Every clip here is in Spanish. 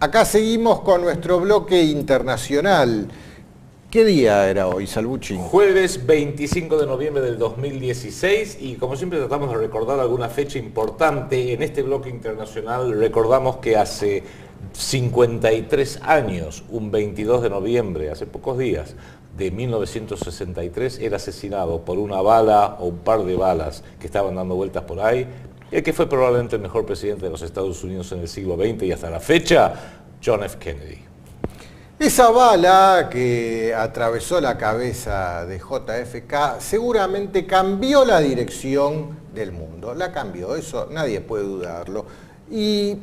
Acá seguimos con nuestro bloque internacional. ¿Qué día era hoy, Salvucci? Jueves 25 de noviembre del 2016 y como siempre tratamos de recordar alguna fecha importante. En este bloque internacional recordamos que hace 53 años, un 22 de noviembre, hace pocos días, de 1963, era asesinado por una bala o un par de balas que estaban dando vueltas por ahí, el que fue probablemente el mejor presidente de los Estados Unidos en el siglo XX y hasta la fecha, John F. Kennedy. Esa bala que atravesó la cabeza de JFK seguramente cambió la dirección del mundo. La cambió, eso nadie puede dudarlo. Y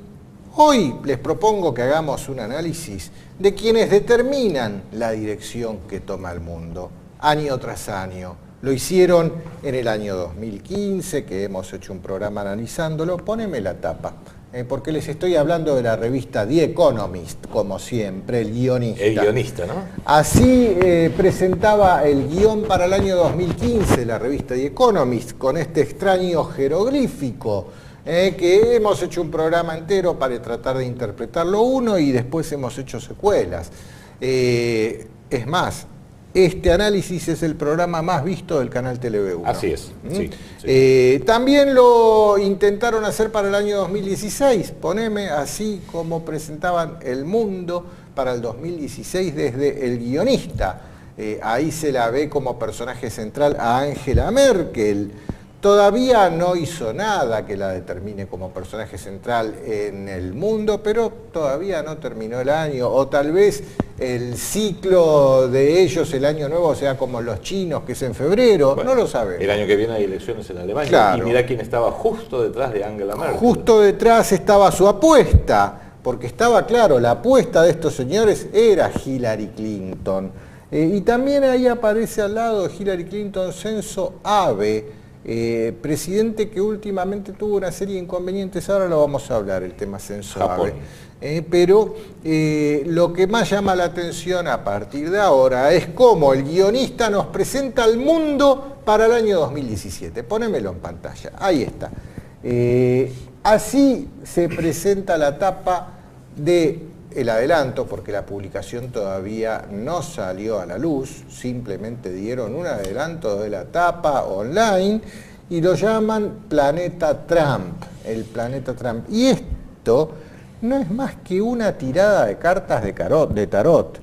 hoy les propongo que hagamos un análisis de quienes determinan la dirección que toma el mundo, año tras año. Lo hicieron en el año 2015, que hemos hecho un programa analizándolo. Poneme la tapa, porque les estoy hablando de la revista The Economist, como siempre, el guionista. El guionista, ¿no? Así presentaba el guión para el año 2015, la revista The Economist, con este extraño jeroglífico, que hemos hecho un programa entero para tratar de interpretarlo uno y después hemos hecho secuelas. Es más, este análisis es el programa más visto del canal Tele1. Así es, sí. También lo intentaron hacer para el año 2016, poneme así como presentaban El Mundo para el 2016 desde El Guionista. Ahí se la ve como personaje central a Angela Merkel. Todavía no hizo nada que la determine como personaje central en El Mundo, pero todavía no terminó el año, o tal vez el ciclo de ellos, el año nuevo, sea como los chinos, que es en febrero, bueno, no lo sabemos. El año que viene hay elecciones en Alemania, claro. Y mirá quién estaba justo detrás de Angela Merkel. Justo detrás estaba su apuesta, porque estaba claro, la apuesta de estos señores era Hillary Clinton. Y también ahí aparece al lado de Hillary Clinton Shinzo Abe, presidente que últimamente tuvo una serie de inconvenientes, ahora lo vamos a hablar, el tema Shinzo Abe. Pero lo que más llama la atención a partir de ahora es cómo el guionista nos presenta al mundo para el año 2017. Ponémelo en pantalla, ahí está. Así se presenta la tapa de el adelanto, porque la publicación todavía no salió a la luz, simplemente dieron un adelanto de la tapa online y lo llaman Planeta Trump, el Planeta Trump. Y esto no es más que una tirada de cartas de tarot.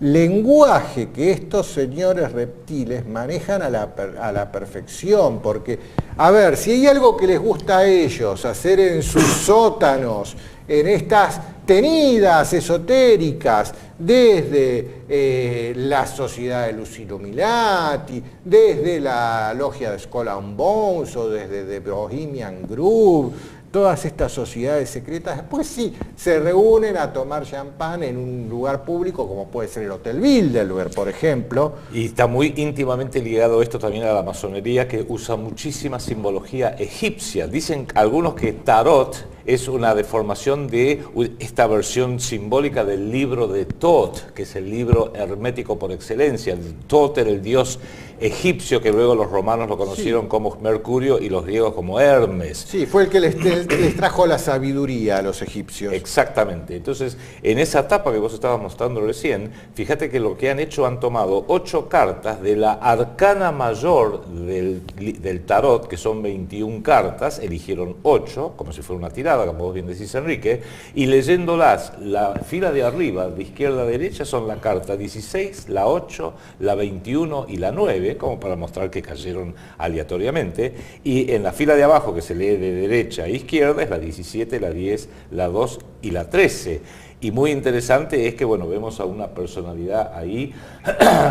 Lenguaje que estos señores reptiles manejan a la perfección, porque, a ver, si hay algo que les gusta a ellos hacer en sus sótanos, en estas tenidas esotéricas, desde la Sociedad de Luz Illuminati, desde la Logia de Skull and Bones o desde The Bohemian Grove, todas estas sociedades secretas, pues sí, se reúnen a tomar champán en un lugar público como puede ser el Hotel Bilderberg, por ejemplo. Y está muy íntimamente ligado esto también a la masonería, que usa muchísima simbología egipcia. Dicen algunos que tarot es una deformación de esta versión simbólica del libro de Thoth, que es el libro hermético por excelencia. Thoth era el dios egipcio que luego los romanos lo conocieron como Mercurio y los griegos como Hermes. Sí, fue el que les trajo la sabiduría a los egipcios. Exactamente. Entonces, en esa etapa que vos estabas mostrando recién, fíjate que lo que han hecho, han tomado 8 cartas de la arcana mayor del tarot, que son 21 cartas, eligieron 8, como si fuera una tirada, como vos bien decís, Enrique, y leyéndolas, la fila de arriba, de izquierda a derecha, son la carta 16, la 8, la 21 y la 9, como para mostrar que cayeron aleatoriamente, y en la fila de abajo, que se lee de derecha a izquierda, es la 17, la 10, la 2 y la 13. Y muy interesante es que, bueno, vemos a una personalidad ahí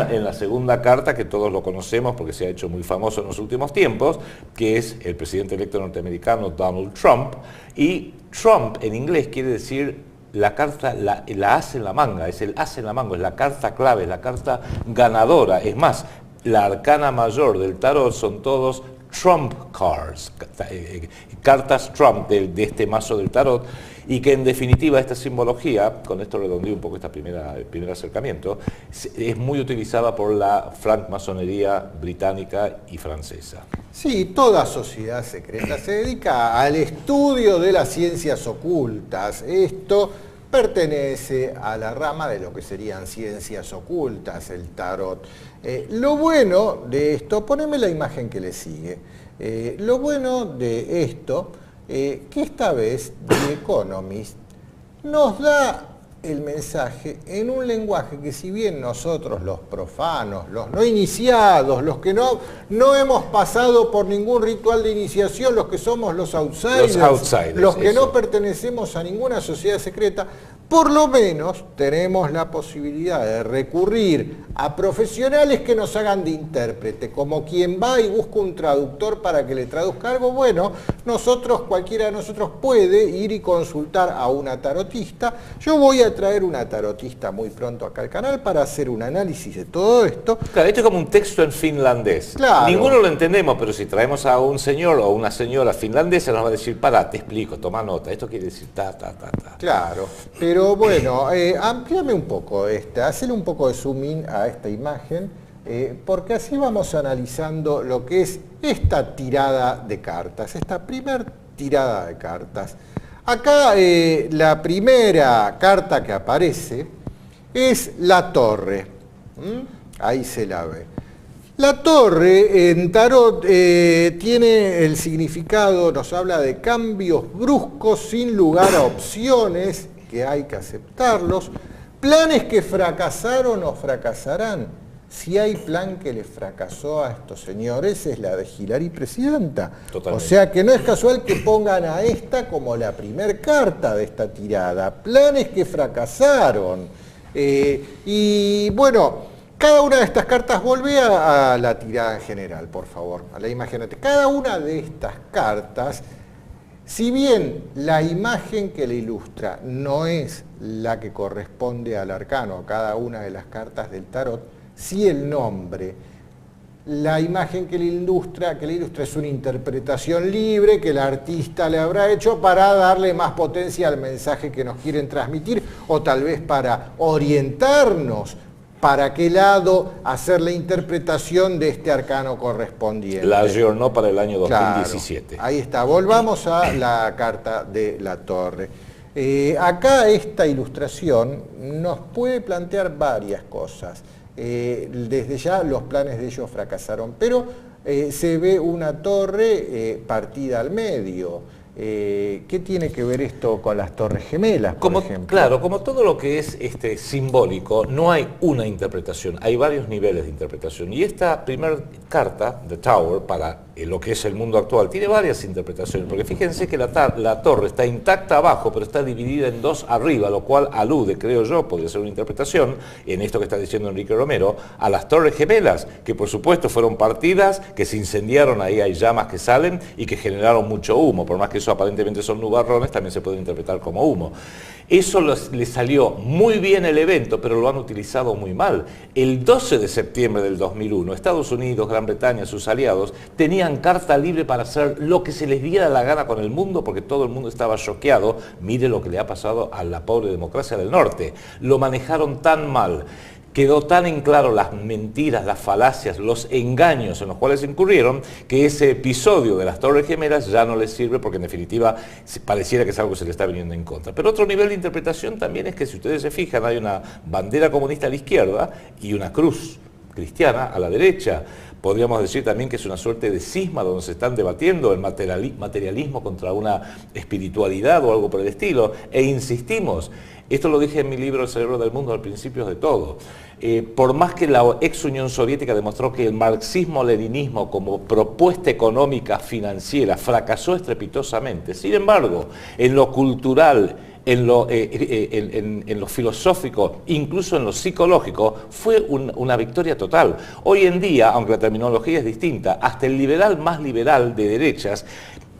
en la segunda carta, que todos lo conocemos porque se ha hecho muy famoso en los últimos tiempos, que es el presidente electo norteamericano Donald Trump. Y Trump en inglés quiere decir la carta, la as en la manga, es el as en la manga, es la carta clave, es la carta ganadora. Es más, la arcana mayor del tarot son todos Trump cards, cartas Trump de este mazo del tarot, y que en definitiva esta simbología, con esto redondeo un poco este primer acercamiento, es muy utilizada por la francmasonería británica y francesa. Sí, toda sociedad secreta se dedica al estudio de las ciencias ocultas. Esto pertenece a la rama de lo que serían ciencias ocultas, el tarot. Lo bueno de esto, poneme la imagen que le sigue, lo bueno de esto, que esta vez The Economist nos da el mensaje en un lenguaje que, si bien nosotros los profanos, los no iniciados, los que no hemos pasado por ningún ritual de iniciación, los que somos los outsiders, los que no pertenecemos a ninguna sociedad secreta, por lo menos tenemos la posibilidad de recurrir a profesionales que nos hagan de intérprete, como quien va y busca un traductor para que le traduzca algo. Bueno, cualquiera de nosotros puede ir y consultar a una tarotista. Yo voy a traer una tarotista muy pronto acá al canal para hacer un análisis de todo esto. Claro, esto es como un texto en finlandés. Claro. Ninguno lo entendemos, pero si traemos a un señor o una señora finlandesa nos va a decir, pará, te explico, toma nota, esto quiere decir ta. Claro, pero bueno, amplíame un poco hacerle un poco de zoom in a esta imagen, porque así vamos analizando lo que es esta tirada de cartas, esta primer tirada de cartas. Acá la primera carta que aparece es la torre. Ahí se la ve. La torre en tarot tiene el significado, nos habla de cambios bruscos sin lugar a opciones, que hay que aceptarlos, planes que fracasaron o fracasarán. Si hay plan que le fracasó a estos señores es la de Hillary presidenta. Totalmente. O sea que no es casual que pongan a esta como la primer carta de esta tirada. Planes que fracasaron. Y bueno, cada una de estas cartas, volvé a la tirada en general, por favor, a la imagen. Cada una de estas cartas, si bien la imagen que le ilustra no es la que corresponde al arcano, a cada una de las cartas del tarot, sí el nombre. La imagen que le ilustra es una interpretación libre que el artista le habrá hecho para darle más potencia al mensaje que nos quieren transmitir, o tal vez para orientarnos para qué lado hacer la interpretación de este arcano correspondiente. La ayornó para el año 2017. Claro, ahí está, volvamos a la carta de la torre. Acá esta ilustración nos puede plantear varias cosas. Desde ya los planes de ellos fracasaron, pero se ve una torre partida al medio. ¿Qué tiene que ver esto con las Torres Gemelas, por ejemplo? Claro, como todo lo que es simbólico, no hay una interpretación, hay varios niveles de interpretación. Y esta primera carta, The Tower, para lo que es el mundo actual, tiene varias interpretaciones, porque fíjense que la torre está intacta abajo, pero está dividida en dos arriba, lo cual alude, creo yo, podría ser una interpretación, en esto que está diciendo Enrique Romero, a las Torres Gemelas, que por supuesto fueron partidas, que se incendiaron, ahí hay llamas que salen y que generaron mucho humo, por más que eso aparentemente son nubarrones, también se puede interpretar como humo. Eso le salió muy bien el evento, pero lo han utilizado muy mal. El 12 de septiembre del 2001, Estados Unidos, Gran Bretaña, sus aliados, tenían carta libre para hacer lo que se les diera la gana con el mundo, porque todo el mundo estaba choqueado. Mire lo que le ha pasado a la pobre democracia del norte. Lo manejaron tan mal. Quedó tan en claro las mentiras, las falacias, los engaños en los cuales incurrieron, que ese episodio de las Torres Gemelas ya no les sirve, porque en definitiva pareciera que es algo que se le está viniendo en contra. Pero otro nivel de interpretación también es que, si ustedes se fijan, hay una bandera comunista a la izquierda y una cruz cristiana a la derecha. Podríamos decir también que es una suerte de cisma donde se están debatiendo el materialismo contra una espiritualidad o algo por el estilo. E insistimos, esto lo dije en mi libro El cerebro del mundo al principio de todo. Por más que la ex Unión Soviética demostró que el marxismo-leninismo como propuesta económica financiera fracasó estrepitosamente, sin embargo, en lo cultural, en lo filosófico, incluso en lo psicológico, fue una victoria total. Hoy en día, aunque la terminología es distinta, hasta el liberal más liberal de derechas,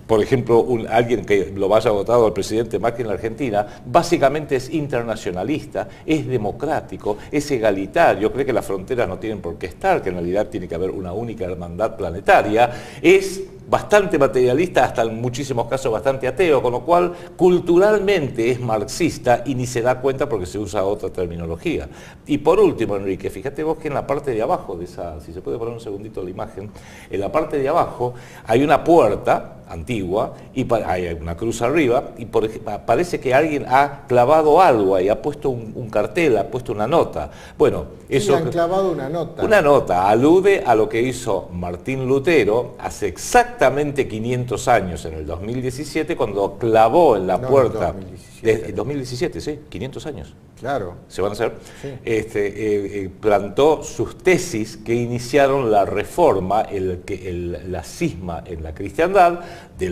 por ejemplo, alguien que lo vaya votado al presidente Macri en la Argentina, básicamente es internacionalista, es democrático, es egalitario, cree que las fronteras no tienen por qué estar, que en realidad tiene que haber una única hermandad planetaria, es bastante materialista, hasta en muchísimos casos bastante ateo, con lo cual culturalmente es marxista y ni se da cuenta porque se usa otra terminología. Y por último, Enrique, fíjate vos que en la parte de abajo de esa, si se puede poner un segundito la imagen, en la parte de abajo hay una puerta antigua, antigua, y hay una cruz arriba, y parece que alguien ha clavado algo ahí, ha puesto un cartel, ha puesto una nota. Bueno, eso... han clavado una nota. Una nota alude a lo que hizo Martín Lutero hace exactamente 500 años, en el 2017, cuando clavó en la puerta... 2017, sí, 500 años. Claro. Se van a hacer. Sí. Plantó sus tesis que iniciaron la reforma, la cisma en la cristiandad,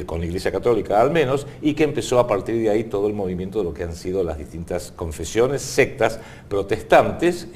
con la Iglesia Católica al menos, y que empezó a partir de ahí todo el movimiento de lo que han sido las distintas confesiones, sectas protestantes.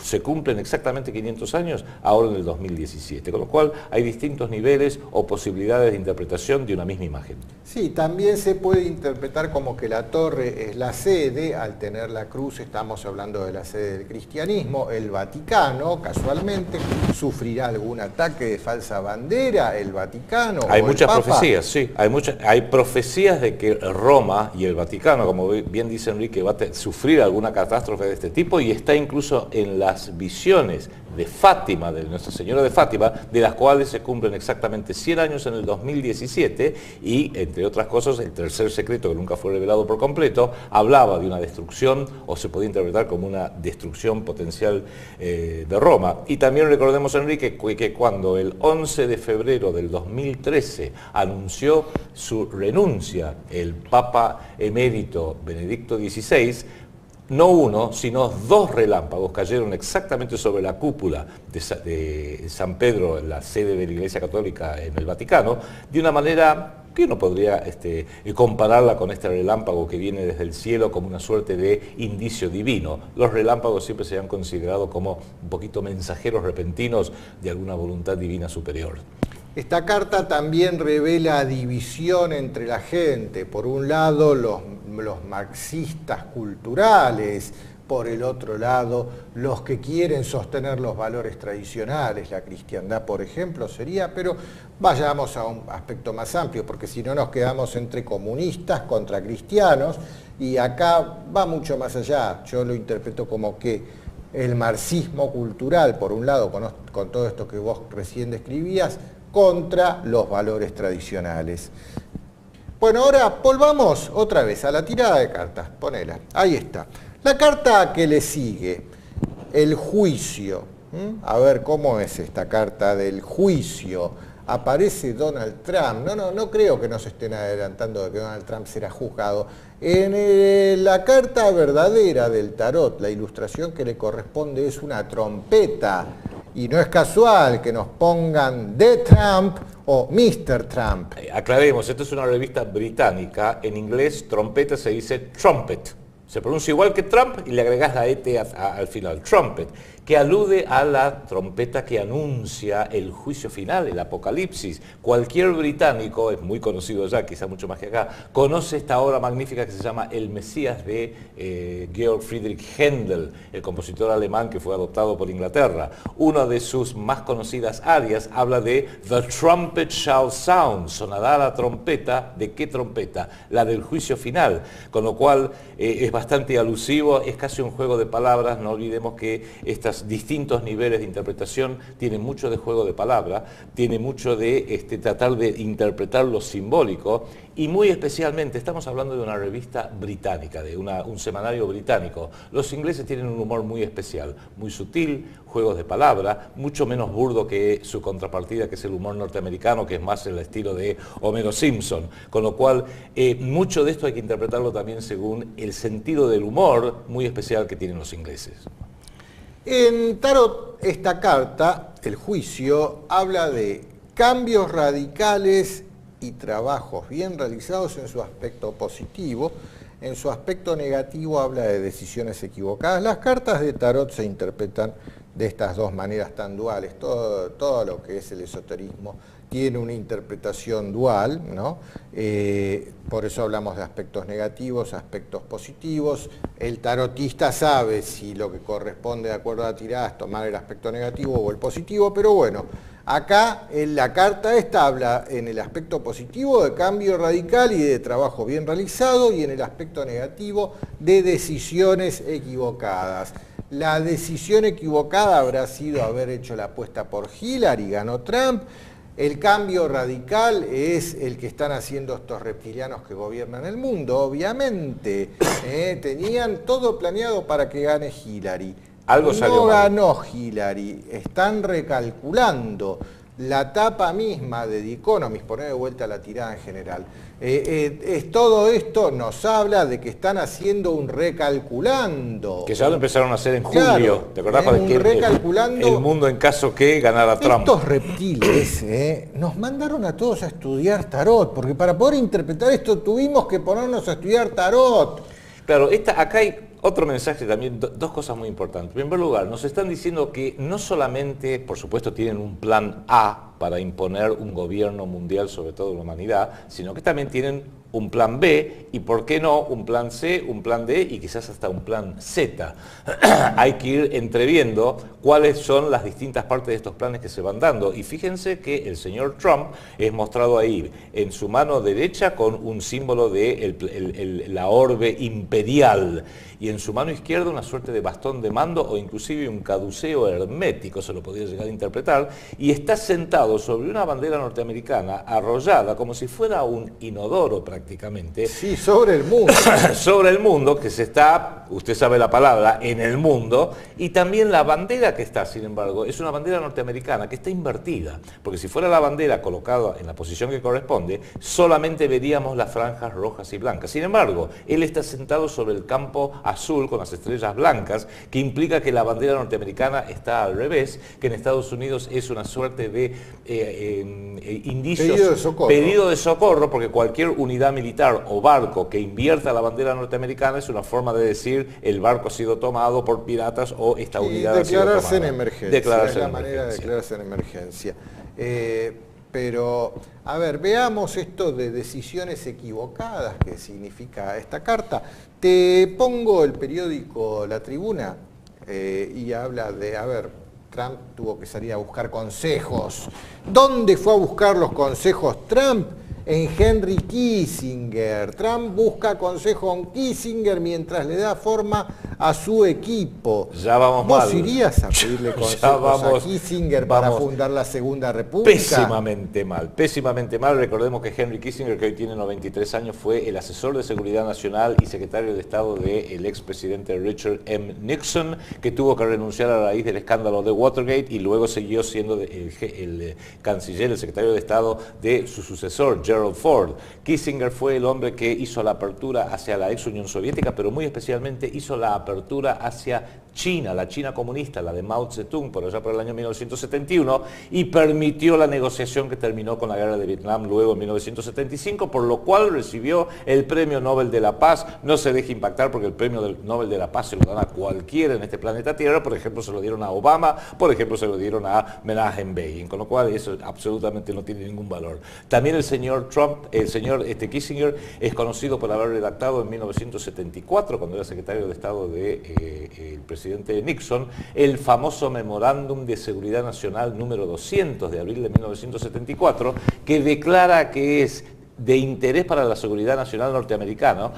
Se cumplen exactamente 500 años ahora en el 2017, con lo cual hay distintos niveles o posibilidades de interpretación de una misma imagen. Sí, también se puede interpretar como que la torre es la sede, al tener la cruz estamos hablando de la sede del cristianismo. El Vaticano, casualmente, sufrirá algún ataque de falsa bandera, el Vaticano. Hay o muchas el Papa. profecías, sí, hay profecías de que Roma y el Vaticano, como bien dice Enrique, va a sufrir alguna catástrofe de este tipo, y está incluso en las visiones de Fátima, de Nuestra Señora de Fátima, de las cuales se cumplen exactamente 100 años en el 2017, y entre otras cosas, el tercer secreto, que nunca fue revelado por completo, hablaba de una destrucción, o se podía interpretar como una destrucción potencial de Roma. Y también recordemos, Enrique, que cuando el 11 de febrero del 2013 anunció su renuncia el Papa emérito Benedicto XVI, no uno, sino dos relámpagos cayeron exactamente sobre la cúpula de San Pedro, la sede de la Iglesia Católica en el Vaticano, de una manera que uno podría compararla con este relámpago que viene desde el cielo como una suerte de indicio divino. Los relámpagos siempre se han considerado como un poquito mensajeros repentinos de alguna voluntad divina superior. Esta carta también revela división entre la gente. Por un lado, los marxistas culturales, por el otro lado, los que quieren sostener los valores tradicionales, la cristiandad, por ejemplo, sería, pero vayamos a un aspecto más amplio, porque si no nos quedamos entre comunistas contra cristianos, y acá va mucho más allá. Yo lo interpreto como que el marxismo cultural, por un lado, con todo esto que vos recién describías, contra los valores tradicionales. Bueno, ahora volvamos otra vez a la tirada de cartas. Ponela, ahí está. La carta que le sigue, el juicio. A ver, ¿cómo es esta carta del juicio? Aparece Donald Trump. No creo que nos estén adelantando de que Donald Trump será juzgado. En la carta verdadera del tarot, la ilustración que le corresponde es una trompeta. Y no es casual que nos pongan The Trump o Mr. Trump. Aclaremos, esta es una revista británica. En inglés, trompeta se dice trumpet. Se pronuncia igual que Trump y le agregás la ET al final, trumpet, que alude a la trompeta que anuncia el juicio final, el apocalipsis. Cualquier británico, es muy conocido ya, quizá mucho más que acá, conoce esta obra magnífica que se llama El Mesías de Georg Friedrich Händel, el compositor alemán que fue adoptado por Inglaterra. Una de sus más conocidas arias habla de The Trumpet Shall Sound, sonará la trompeta. ¿De qué trompeta? La del juicio final, con lo cual es bastante alusivo, es casi un juego de palabras. No olvidemos que estos distintos niveles de interpretación tienen mucho de juego de palabra, tiene mucho de tratar de interpretar lo simbólico, y muy especialmente estamos hablando de una revista británica, de un semanario británico. Los ingleses tienen un humor muy especial, muy sutil, juegos de palabra, mucho menos burdo que su contrapartida, que es el humor norteamericano, que es más el estilo de Homero Simpson, con lo cual mucho de esto hay que interpretarlo también según el sentido del humor muy especial que tienen los ingleses. En tarot, esta carta, el juicio, habla de cambios radicales y trabajos bien realizados en su aspecto positivo. En su aspecto negativo habla de decisiones equivocadas. Las cartas de tarot se interpretan de estas dos maneras tan duales. Todo lo que es el esoterismo tiene una interpretación dual, ¿no? Por eso hablamos de aspectos negativos, aspectos positivos. El tarotista sabe si lo que corresponde de acuerdo a la tirada es tomar el aspecto negativo o el positivo, pero bueno, acá en la carta esta habla en el aspecto positivo de cambio radical y de trabajo bien realizado, y en el aspecto negativo de decisiones equivocadas. La decisión equivocada habrá sido haber hecho la apuesta por Hillary, ganó Trump. El cambio radical es el que están haciendo estos reptilianos que gobiernan el mundo, obviamente. Tenían todo planeado para que gane Hillary. Algo salió No mal. ganó Hillary, están recalculando. La tapa misma de The Economist, poner de vuelta la tirada en general, todo esto nos habla de que están haciendo un recalculando. Que ya lo empezaron a hacer en julio. Claro, ¿Te acordás? un recalculando. El mundo en caso que ganara Trump. Estos reptiles nos mandaron a todos a estudiar tarot, porque para poder interpretar esto tuvimos que ponernos a estudiar tarot. Claro, acá hay otro mensaje también, dos cosas muy importantes. En primer lugar, nos están diciendo que no solamente, por supuesto, tienen un plan A para imponer un gobierno mundial sobre toda la humanidad, sino que también tienen un plan B y, ¿por qué no?, un plan C, un plan D y quizás hasta un plan Z. Hay que ir entreviendo cuáles son las distintas partes de estos planes que se van dando. Y fíjense que el señor Trump es mostrado ahí en su mano derecha con un símbolo de la orbe imperial y en su mano izquierda una suerte de bastón de mando o inclusive un caduceo hermético, se lo podría llegar a interpretar, y está sentado sobre una bandera norteamericana arrollada como si fuera un inodoro prácticamente. Sí, sobre el mundo. Sobre el mundo, que se está, usted sabe la palabra, en el mundo, y también la bandera que está, sin embargo, es una bandera norteamericana que está invertida, porque si fuera la bandera colocada en la posición que corresponde, solamente veríamos las franjas rojas y blancas. Sin embargo, él está sentado sobre el campo azul con las estrellas blancas, que implica que la bandera norteamericana está al revés, que en Estados Unidos es una suerte de indicios, pedido de socorro, porque cualquier unidad militar o barco que invierta la bandera norteamericana es una forma de decir el barco ha sido tomado por piratas o esta unidad ha sido tomada. Declararse en emergencia. Declararse es la en manera de emergencia. declararse en emergencia. Pero, a ver, veamos esto de decisiones equivocadas que significa esta carta. Te pongo el periódico La Tribuna y habla de, a ver, Trump tuvo que salir a buscar consejos. ¿Dónde fue a buscar los consejos Trump? En Henry Kissinger. Trump busca consejo en Kissinger mientras le da forma a su equipo. Ya vamos ¿Vos mal. irías a pedirle consejos a Kissinger para fundar la Segunda República? Pésimamente mal, pésimamente mal. Recordemos que Henry Kissinger, que hoy tiene 93 años, fue el asesor de Seguridad Nacional y secretario de Estado del expresidente Richard M. Nixon, que tuvo que renunciar a raíz del escándalo de Watergate y luego siguió siendo el canciller, el secretario de Estado de su sucesor, Gerald Ford. Kissinger fue el hombre que hizo la apertura hacia la ex Unión Soviética, pero muy especialmente hizo la apertura hacia China, la China comunista, la de Mao Zedong, por allá por el año 1971, y permitió la negociación que terminó con la guerra de Vietnam luego en 1975, por lo cual recibió el Premio Nobel de la Paz. No se deje impactar porque el Premio Nobel de la Paz se lo dan a cualquiera en este planeta Tierra. Por ejemplo, se lo dieron a Obama, por ejemplo, se lo dieron a Menachem Begin, con lo cual eso absolutamente no tiene ningún valor. También el señor Trump, el señor Kissinger, es conocido por haber redactado en 1974, cuando era secretario de Estado del presidente Nixon, el famoso Memorándum de Seguridad Nacional número 200 de abril de 1974, que declara que es de interés para la seguridad nacional norteamericana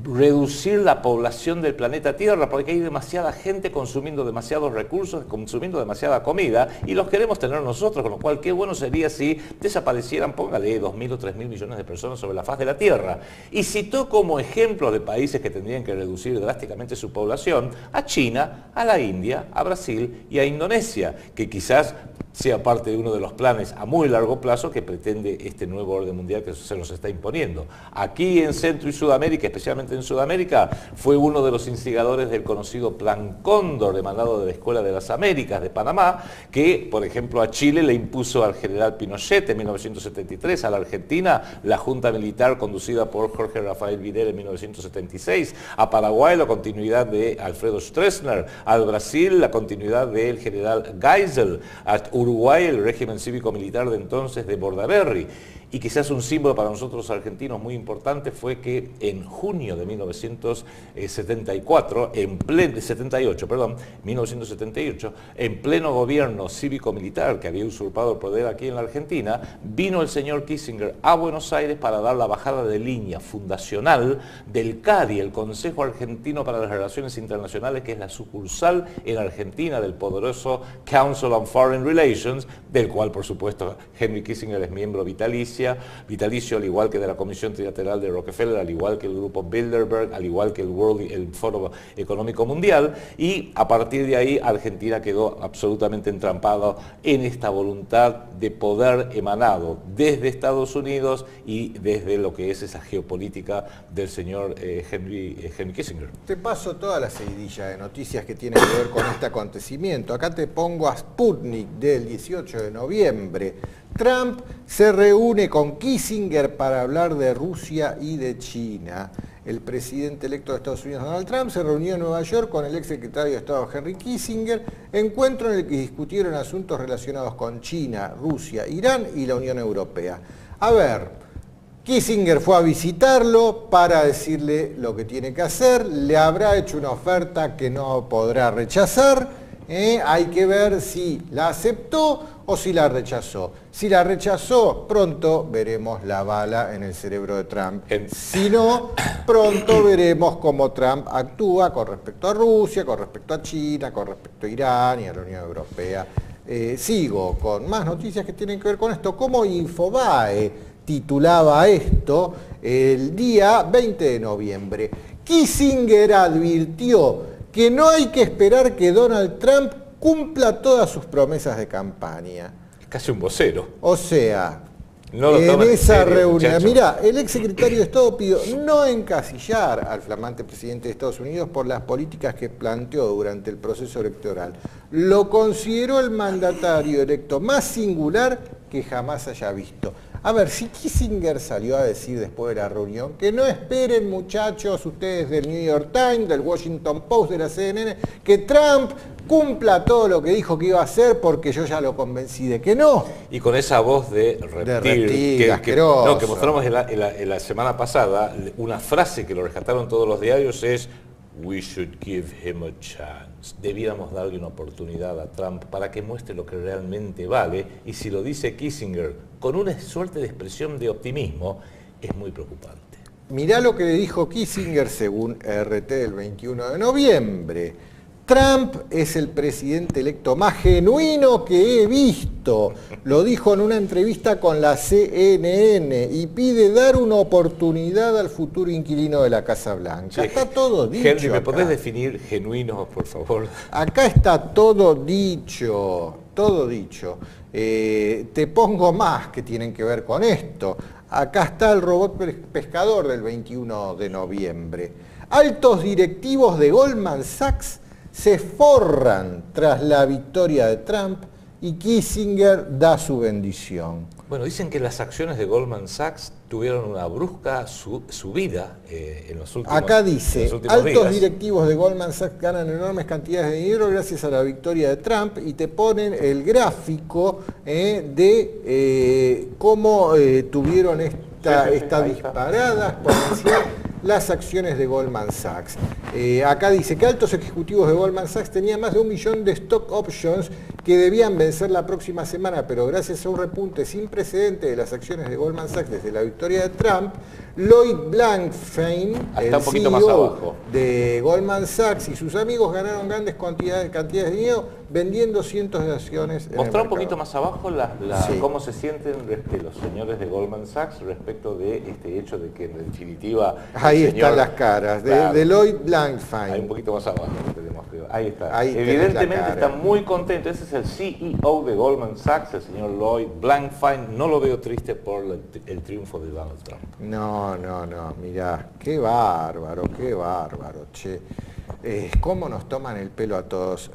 reducir la población del planeta Tierra, porque hay demasiada gente consumiendo demasiados recursos, consumiendo demasiada comida, y los queremos tener nosotros, con lo cual qué bueno sería si desaparecieran, póngale, 2.000 o 3.000 millones de personas sobre la faz de la Tierra. Y citó como ejemplos de países que tendrían que reducir drásticamente su población a China, a la India, a Brasil y a Indonesia, que quizás sea parte de uno de los planes a muy largo plazo que pretende este nuevo orden mundial que se nos está imponiendo. Aquí en Centro y Sudamérica, especialmente en Sudamérica, fue uno de los instigadores del conocido Plan Cóndor, emanado de la Escuela de las Américas de Panamá, que, por ejemplo, a Chile le impuso al general Pinochet en 1973, a la Argentina la Junta Militar conducida por Jorge Rafael Videla en 1976, a Paraguay la continuidad de Alfredo Stroessner, al Brasil la continuidad del general Geisel, a Uruguay el régimen cívico-militar de entonces de Bordaberry. y quizás un símbolo para nosotros argentinos muy importante fue que en junio de 1978, en pleno gobierno cívico-militar que había usurpado el poder aquí en la Argentina, vino el señor Kissinger a Buenos Aires para dar la bajada de línea fundacional del CARI, el Consejo Argentino para las Relaciones Internacionales, que es la sucursal en Argentina del poderoso Council on Foreign Relations, del cual por supuesto Henry Kissinger es miembro vitalicio, al igual que de la Comisión Trilateral de Rockefeller, al igual que el Grupo Bilderberg, al igual que el Foro Económico Mundial, y a partir de ahí Argentina quedó absolutamente entrampado en esta voluntad de poder emanado desde Estados Unidos y desde lo que es esa geopolítica del señor Henry Kissinger. Te paso toda la seguidilla de noticias que tienen que ver con este acontecimiento. Acá te pongo a Sputnik del 18 de noviembre. Trump se reúne con Kissinger para hablar de Rusia y de China. El presidente electo de Estados Unidos, Donald Trump, se reunió en Nueva York con el exsecretario de Estado Henry Kissinger, encuentro en el que discutieron asuntos relacionados con China, Rusia, Irán y la Unión Europea. A ver, Kissinger fue a visitarlo para decirle lo que tiene que hacer, le habrá hecho una oferta que no podrá rechazar. Hay que ver si la aceptó o si la rechazó. Si la rechazó, pronto veremos la bala en el cerebro de Trump. Si no, pronto veremos cómo Trump actúa con respecto a Rusia, con respecto a China, con respecto a Irán y a la Unión Europea. Sigo con más noticias que tienen que ver con esto. Como Infobae titulaba esto el día 20 de noviembre. Kissinger advirtió que no hay que esperar que Donald Trump cumpla todas sus promesas de campaña. Es casi un vocero. O sea, no en esa reunión, muchacho. mirá, el exsecretario de Estado pidió no encasillar al flamante presidente de Estados Unidos por las políticas que planteó durante el proceso electoral. Lo consideró el mandatario electo más singular que jamás haya visto. A ver, si Kissinger salió a decir después de la reunión que no esperen, muchachos, ustedes del New York Times, del Washington Post, de la CNN, que Trump cumpla todo lo que dijo que iba a hacer porque yo ya lo convencí de que no. Y con esa voz de reptil, que mostramos en la semana pasada, una frase que lo rescataron todos los diarios es "We should give him a chance". Debiéramos darle una oportunidad a Trump para que muestre lo que realmente vale, y si lo dice Kissinger con una suerte de expresión de optimismo, es muy preocupante. Mirá lo que le dijo Kissinger según RT del 21 de noviembre. Trump es el presidente electo más genuino que he visto. Lo dijo en una entrevista con la CNN y pide dar una oportunidad al futuro inquilino de la Casa Blanca. Sí. Está todo dicho. Henry, ¿me podés definir genuino, por favor? Acá está todo dicho, todo dicho. Te pongo más que tienen que ver con esto. Acá está el robot pescador del 21 de noviembre. Altos directivos de Goldman Sachs se forran tras la victoria de Trump y Kissinger da su bendición. Bueno, dicen que las acciones de Goldman Sachs tuvieron una brusca subida en los últimos días. Acá dice, altos directivos de Goldman Sachs ganan enormes cantidades de dinero gracias a la victoria de Trump, y te ponen el gráfico de cómo tuvieron esta disparada exponencial las acciones de Goldman Sachs. Acá dice que altos ejecutivos de Goldman Sachs tenían más de 1 millón de stock options que debían vencer la próxima semana, pero gracias a un repunte sin precedente de las acciones de Goldman Sachs desde la victoria de Trump, Lloyd Blankfein, el CEO de Goldman Sachs, y sus amigos ganaron grandes cantidades de dinero vendiendo cientos de acciones. Mostrá un poquito más abajo cómo se sienten los señores de Goldman Sachs respecto de este hecho de que en definitiva... Ahí están las caras, de Lloyd Blankfein. Hay un poquito más abajo, creo. Ahí está. Evidentemente está muy contento. Ese es el CEO de Goldman Sachs, el señor Lloyd Blankfein. No lo veo triste por el triunfo de Donald Trump. No, mirá, qué bárbaro, che. cómo nos toman el pelo a todos.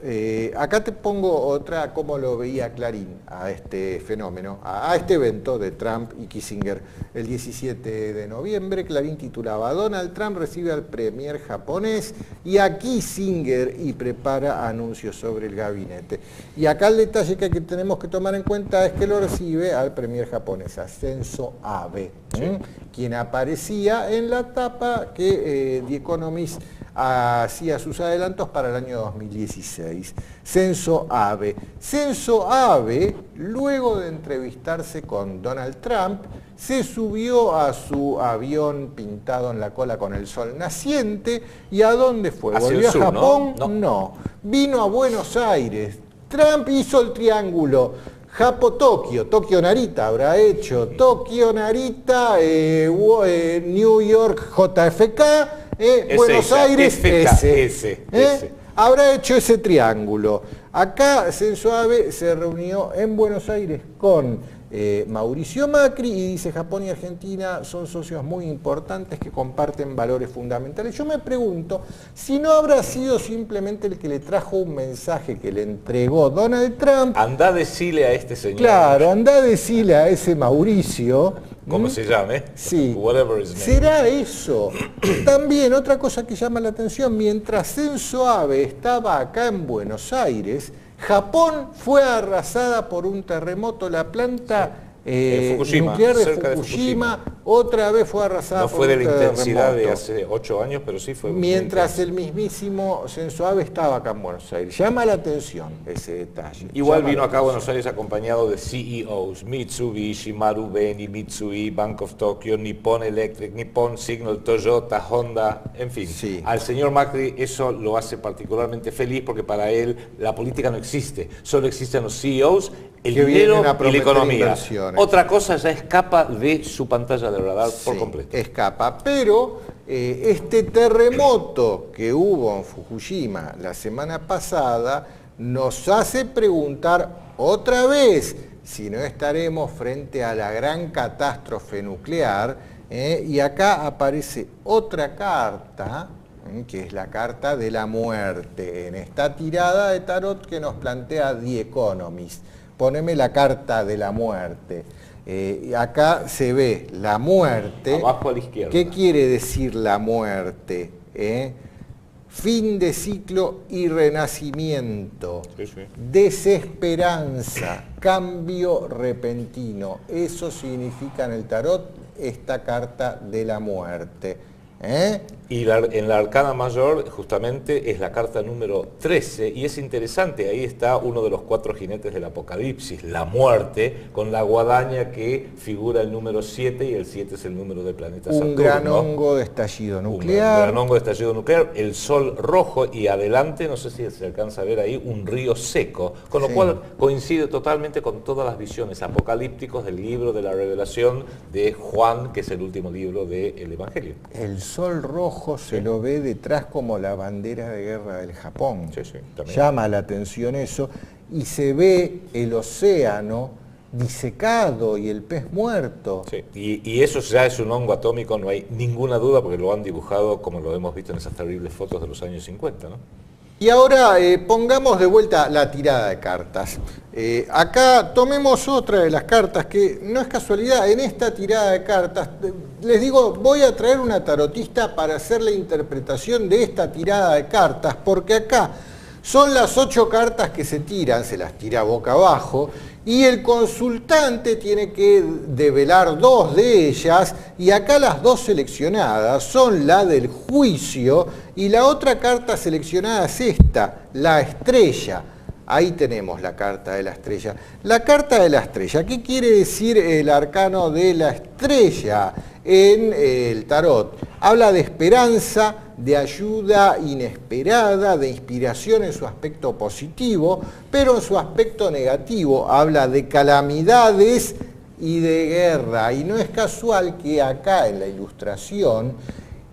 Acá te pongo otra, cómo lo veía Clarín a este fenómeno, a este evento de Trump y Kissinger. El 17 de noviembre, Clarín titulaba: Donald Trump recibe al premier japonés y a Kissinger y prepara anuncios sobre el gabinete. Y acá el detalle que tenemos que tomar en cuenta es que lo recibe al premier japonés, a Shinzo Abe, quien aparecía en la tapa que The Economist hacía sus adelantos para el año 2016. Shinzo Abe. Shinzo Abe, luego de entrevistarse con Donald Trump, se subió a su avión pintado en la cola con el sol naciente. ¿Y a dónde fue? ¿Volvió a Japón? No. Vino a Buenos Aires. Trump hizo el triángulo Japón-Tokio, Tokio-Narita habrá hecho, Tokio-Narita, New York JFK, Buenos Aires S. Habrá hecho ese triángulo. Acá Shinzo Abe se reunió en Buenos Aires con Mauricio Macri y dice: Japón y Argentina son socios muy importantes que comparten valores fundamentales. Yo me pregunto si no habrá sido simplemente el que le trajo un mensaje que le entregó Donald Trump. Andá a decirle a este señor. Claro, andá a decirle a ese Mauricio. ¿Cómo se llame? Sí. Whatever his name. ¿Será eso? También otra cosa que llama la atención: mientras Shinzo Abe estaba acá en Buenos Aires, Japón fue arrasada por un terremoto. La planta nuclear de Fukushima otra vez fue arrasada por un terremoto. No fue de la intensidad de hace 8 años, pero sí fue. Mientras el mismísimo Shinzo Abe estaba acá en Buenos Aires. Llama la atención ese detalle. Igual vino acá a Buenos Aires acompañado de CEOs: Mitsubishi, Marubeni, Mitsui, Bank of Tokyo, Nippon Electric, Nippon Signal, Toyota, Honda, en fin. Sí. Al señor Macri eso lo hace particularmente feliz porque para él la política no existe, solo existen los CEOs, el dinero y la economía. Otra cosa ya escapa de su pantalla de radar por completo. Escapa, pero este terremoto que hubo en Fukushima la semana pasada nos hace preguntar otra vez si no estaremos frente a la gran catástrofe nuclear, y acá aparece otra carta, que es la carta de la muerte, en esta tirada de tarot que nos plantea The Economist. Poneme la carta de la muerte. Acá se ve la muerte. Abajo a la izquierda. ¿Qué quiere decir la muerte? Fin de ciclo y renacimiento. Sí. Desesperanza, cambio repentino. Eso significa en el tarot esta carta de la muerte. Y en la arcana mayor justamente es la carta número 13 y es interesante, ahí está uno de los 4 jinetes del apocalipsis, la muerte, con la guadaña que figura el número 7 y el 7 es el número del planeta Saturno. Un gran hongo de estallido nuclear. Un gran hongo de estallido nuclear, el sol rojo y adelante, no sé si se alcanza a ver ahí, un río seco, con lo cual coincide totalmente con todas las visiones apocalípticos del libro de la Revelación de Juan, que es el último libro del Evangelio. El sol rojo se lo ve detrás como la bandera de guerra del Japón. Llama la atención eso, y se ve el océano disecado y el pez muerto. Sí. Y eso ya es un hongo atómico, no hay ninguna duda, porque lo han dibujado como lo hemos visto en esas terribles fotos de los años 50, ¿no? Y ahora pongamos de vuelta la tirada de cartas. Acá tomemos otra de las cartas que no es casualidad. En esta tirada de cartas, les digo, voy a traer una tarotista para hacer la interpretación de esta tirada de cartas, porque acá son las 8 cartas que se tiran, se las tira boca abajo, y el consultante tiene que develar 2 de ellas, y acá las 2 seleccionadas son la del juicio, y la otra carta seleccionada es esta, la estrella. Ahí tenemos la carta de la estrella. La carta de la estrella, ¿qué quiere decir el arcano de la estrella en el tarot? Habla de esperanza, de ayuda inesperada, de inspiración en su aspecto positivo, pero en su aspecto negativo habla de calamidades y de guerra. Y no es casual que acá en la ilustración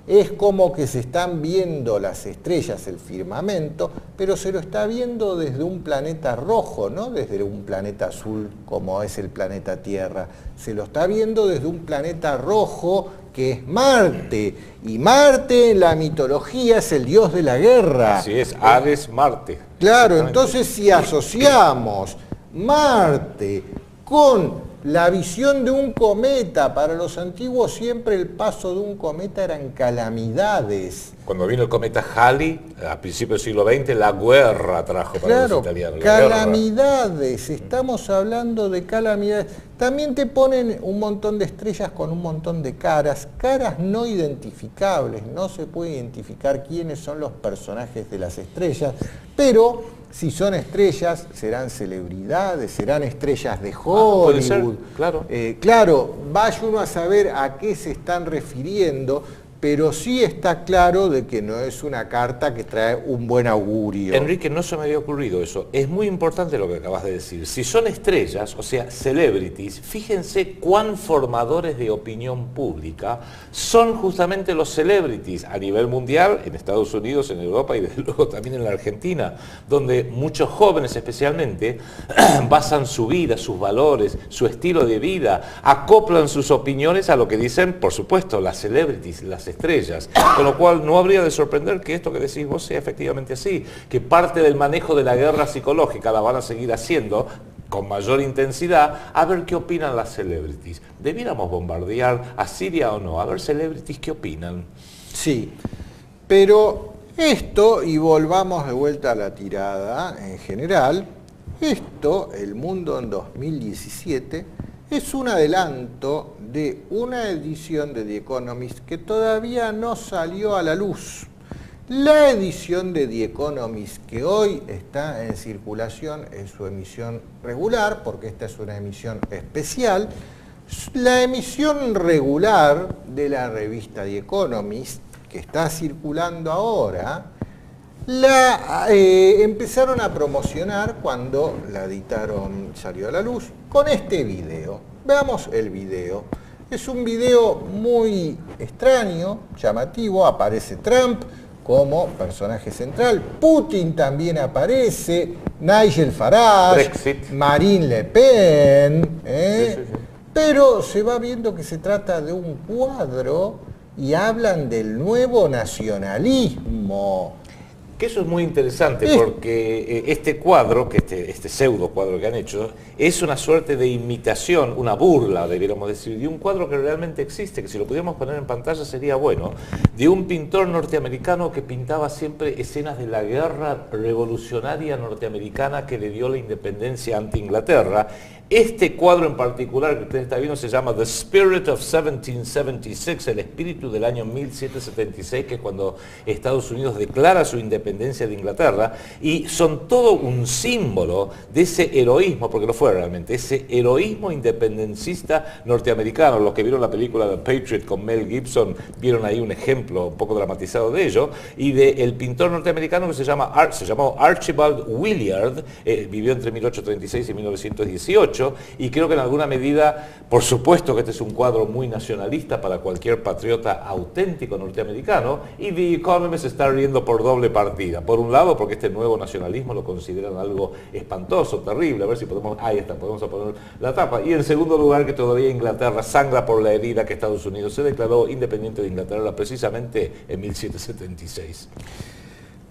es como que se están viendo las estrellas, el firmamento, pero se lo está viendo desde un planeta rojo, no desde un planeta azul como es el planeta Tierra. Se lo está viendo desde un planeta rojo que es Marte. Y Marte en la mitología es el dios de la guerra. Así es, Ares, Marte. Claro, entonces si asociamos Marte con la visión de un cometa, para los antiguos siempre el paso de un cometa eran calamidades. Cuando vino el cometa Halley, a principios del siglo XX, la guerra trajo para los italianos. Calamidades, estamos hablando de calamidades. También te ponen un montón de estrellas con un montón de caras no identificables, no se puede identificar quiénes son los personajes de las estrellas, pero si son estrellas, serán celebridades, serán estrellas de Hollywood. Puede ser, claro. Claro, vaya uno a saber a qué se están refiriendo, pero sí está claro de que no es una carta que trae un buen augurio. Enrique, no se me había ocurrido eso. Es muy importante lo que acabas de decir. Si son estrellas, o sea, celebrities, fíjense cuán formadores de opinión pública son justamente los celebrities a nivel mundial, en Estados Unidos, en Europa y desde luego también en la Argentina, donde muchos jóvenes especialmente basan su vida, sus valores, su estilo de vida, acoplan sus opiniones a lo que dicen, por supuesto, las celebrities, las estrellas, con lo cual no habría de sorprender que esto que decís vos sea efectivamente así, que parte del manejo de la guerra psicológica la van a seguir haciendo con mayor intensidad, a ver qué opinan las celebrities. ¿Debiéramos bombardear a Siria o no? A ver, celebrities, ¿qué opinan? Sí, pero esto, y volvamos de vuelta a la tirada en general, esto, El Mundo en 2017, es un adelanto de una edición de The Economist que todavía no salió a la luz. La edición de The Economist que hoy está en circulación en su emisión regular, porque esta es una emisión especial, la emisión regular de la revista The Economist, que está circulando ahora, la empezaron a promocionar cuando la editaron, salió a la luz, con este video. Veamos el video. Es un video muy extraño, llamativo, aparece Trump como personaje central, Putin también aparece, Nigel Farage, Brexit, Marine Le Pen, sí. Pero se va viendo que se trata de un cuadro y hablan del nuevo nacionalismo. Que eso es muy interesante porque este cuadro, que este pseudo cuadro que han hecho, es una suerte de imitación, una burla, debiéramos decir, de un cuadro que realmente existe, que si lo pudiéramos poner en pantalla sería bueno, de un pintor norteamericano que pintaba siempre escenas de la guerra revolucionaria norteamericana que le dio la independencia ante Inglaterra. Este cuadro en particular que usted está viendo se llama The Spirit of 1776, el espíritu del año 1776, que es cuando Estados Unidos declara su independencia de Inglaterra, y son todo un símbolo de ese heroísmo, porque lo fue realmente, ese heroísmo independencista norteamericano. Los que vieron la película The Patriot con Mel Gibson vieron ahí un ejemplo un poco dramatizado de ello, y del pintor norteamericano que se llamó Archibald Williard, vivió entre 1836 y 1918, y creo que en alguna medida, por supuesto que este es un cuadro muy nacionalista para cualquier patriota auténtico norteamericano, y The Economist está riendo por doble partida. Por un lado, porque este nuevo nacionalismo lo consideran algo espantoso, terrible, a ver si podemos, ahí está, podemos poner la tapa. Y en segundo lugar, que todavía Inglaterra sangra por la herida que Estados Unidos se declaró independiente de Inglaterra precisamente en 1776.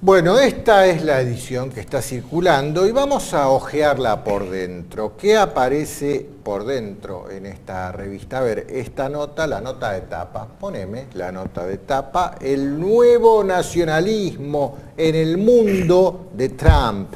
Bueno, esta es la edición que está circulando y vamos a hojearla por dentro. ¿Qué aparece por dentro en esta revista? A ver, esta nota, la nota de tapa, poneme la nota de tapa, el nuevo nacionalismo en el mundo de Trump.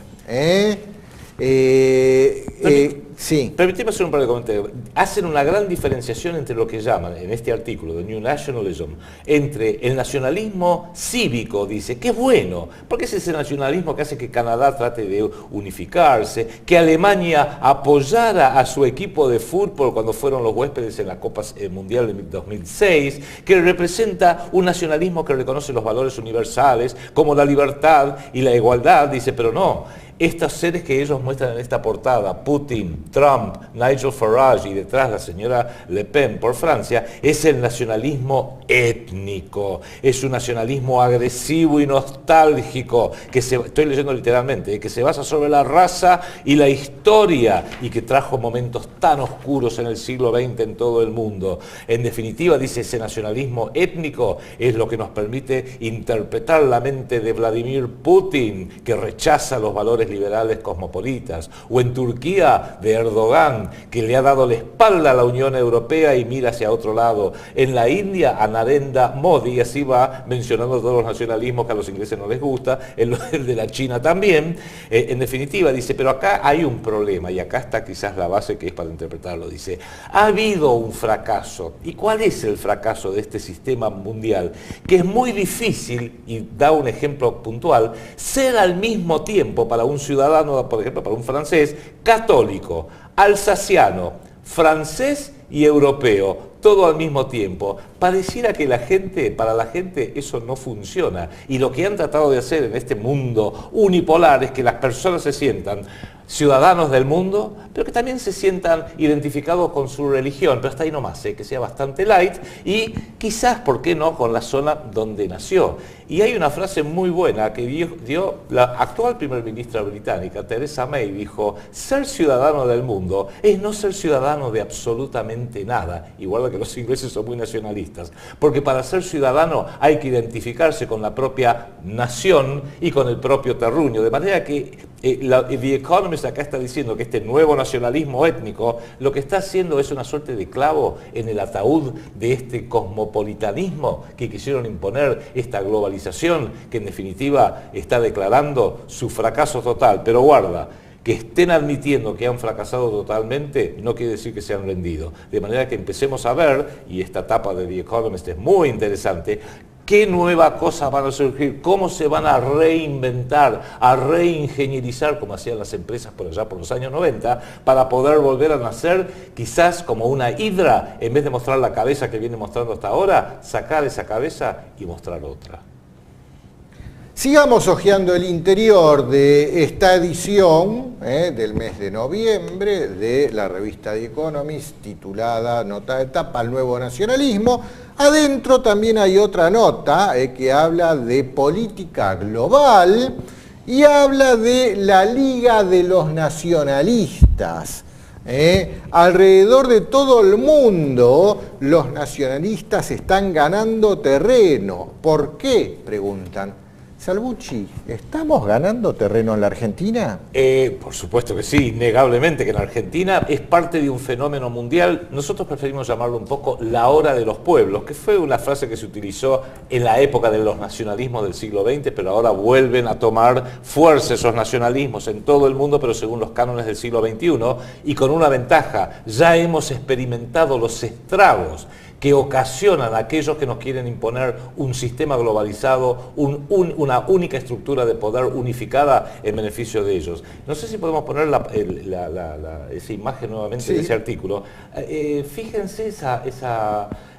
Sí. Permíteme hacer un par de comentarios. Hacen una gran diferenciación entre lo que llaman en este artículo de New Nationalism, entre el nacionalismo cívico, dice, que es bueno, porque es ese nacionalismo que hace que Canadá trate de unificarse, que Alemania apoyara a su equipo de fútbol cuando fueron los huéspedes en la Copa Mundial de 2006, que representa un nacionalismo que reconoce los valores universales como la libertad y la igualdad, dice, pero no. Estos seres que ellos muestran en esta portada, Putin, Trump, Nigel Farage y detrás la señora Le Pen por Francia, es el nacionalismo étnico, es un nacionalismo agresivo y nostálgico, que estoy leyendo literalmente, que se basa sobre la raza y la historia y que trajo momentos tan oscuros en el siglo XX en todo el mundo. En definitiva, dice, ese nacionalismo étnico es lo que nos permite interpretar la mente de Vladimir Putin, que rechaza los valores liberales cosmopolitas, o en Turquía de Erdogan, que le ha dado la espalda a la Unión Europea y mira hacia otro lado. En la India, a Narendra Modi, así va mencionando todos los nacionalismos que a los ingleses no les gusta, el de la China también. En definitiva, dice, pero acá hay un problema, y acá está quizás la base que es para interpretarlo. Dice, ha habido un fracaso. ¿Y cuál es el fracaso de este sistema mundial? Que es muy difícil, y da un ejemplo puntual, ser al mismo tiempo para un ciudadano, por ejemplo, para un francés, católico, alsaciano, francés y europeo, todo al mismo tiempo. Pareciera que para la gente eso no funciona. Y lo que han tratado de hacer en este mundo unipolar es que las personas se sientan ciudadanos del mundo, pero que también se sientan identificados con su religión, pero hasta ahí nomás, que sea bastante light y quizás, ¿por qué no?, con la zona donde nació. Y hay una frase muy buena que dio la actual primera ministra británica, Theresa May, dijo, ser ciudadano del mundo es no ser ciudadano de absolutamente nada, igual que los ingleses son muy nacionalistas, porque para ser ciudadano hay que identificarse con la propia nación y con el propio terruño, de manera que The Economist acá está diciendo que este nuevo nacionalismo étnico lo que está haciendo es una suerte de clavo en el ataúd de este cosmopolitanismo que quisieron imponer, esta globalización que en definitiva está declarando su fracaso total. Pero guarda, que estén admitiendo que han fracasado totalmente no quiere decir que se han rendido. De manera que empecemos a ver, y esta etapa de The Economist es muy interesante, qué nueva cosa van a surgir, cómo se van a reinventar, a reingenierizar, como hacían las empresas por allá por los años 90, para poder volver a nacer quizás como una hidra, en vez de mostrar la cabeza que viene mostrando hasta ahora, sacar esa cabeza y mostrar otra. Sigamos hojeando el interior de esta edición del mes de noviembre de la revista The Economist, titulada Nota de Tapa al Nuevo Nacionalismo. Adentro también hay otra nota que habla de política global y habla de la Liga de los Nacionalistas. Alrededor de todo el mundo los nacionalistas están ganando terreno. ¿Por qué?, preguntan. Salvucci, ¿estamos ganando terreno en la Argentina? Por supuesto que sí, innegablemente que en Argentina es parte de un fenómeno mundial. Nosotros preferimos llamarlo un poco la hora de los pueblos, que fue una frase que se utilizó en la época de los nacionalismos del siglo XX, pero ahora vuelven a tomar fuerza esos nacionalismos en todo el mundo, pero según los cánones del siglo XXI, y con una ventaja: ya hemos experimentado los estragos que ocasionan a aquellos que nos quieren imponer un sistema globalizado, una única estructura de poder unificada en beneficio de ellos. No sé si podemos poner esa imagen nuevamente, sí, de ese artículo. Fíjense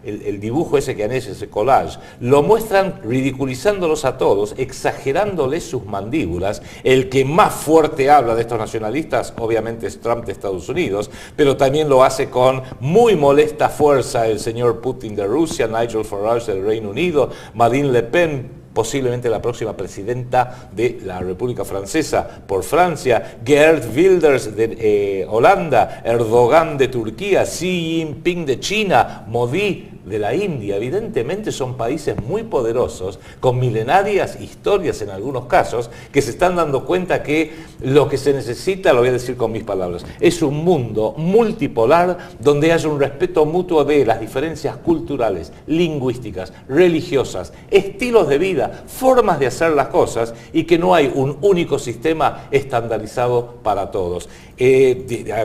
el dibujo ese que han hecho, ese collage. Lo muestran ridiculizándolos a todos, exagerándoles sus mandíbulas. El que más fuerte habla de estos nacionalistas, obviamente, es Trump de Estados Unidos, pero también lo hace con muy molesta fuerza el señor Putin de Rusia, Nigel Farage del Reino Unido, Marine Le Pen, posiblemente la próxima presidenta de la República Francesa por Francia, Geert Wilders de Holanda, Erdogan de Turquía, Xi Jinping de China, Modi de la India. Evidentemente son países muy poderosos, con milenarias historias en algunos casos, que se están dando cuenta que lo que se necesita, lo voy a decir con mis palabras, es un mundo multipolar donde haya un respeto mutuo de las diferencias culturales, lingüísticas, religiosas, estilos de vida, formas de hacer las cosas, y que no hay un único sistema estandarizado para todos.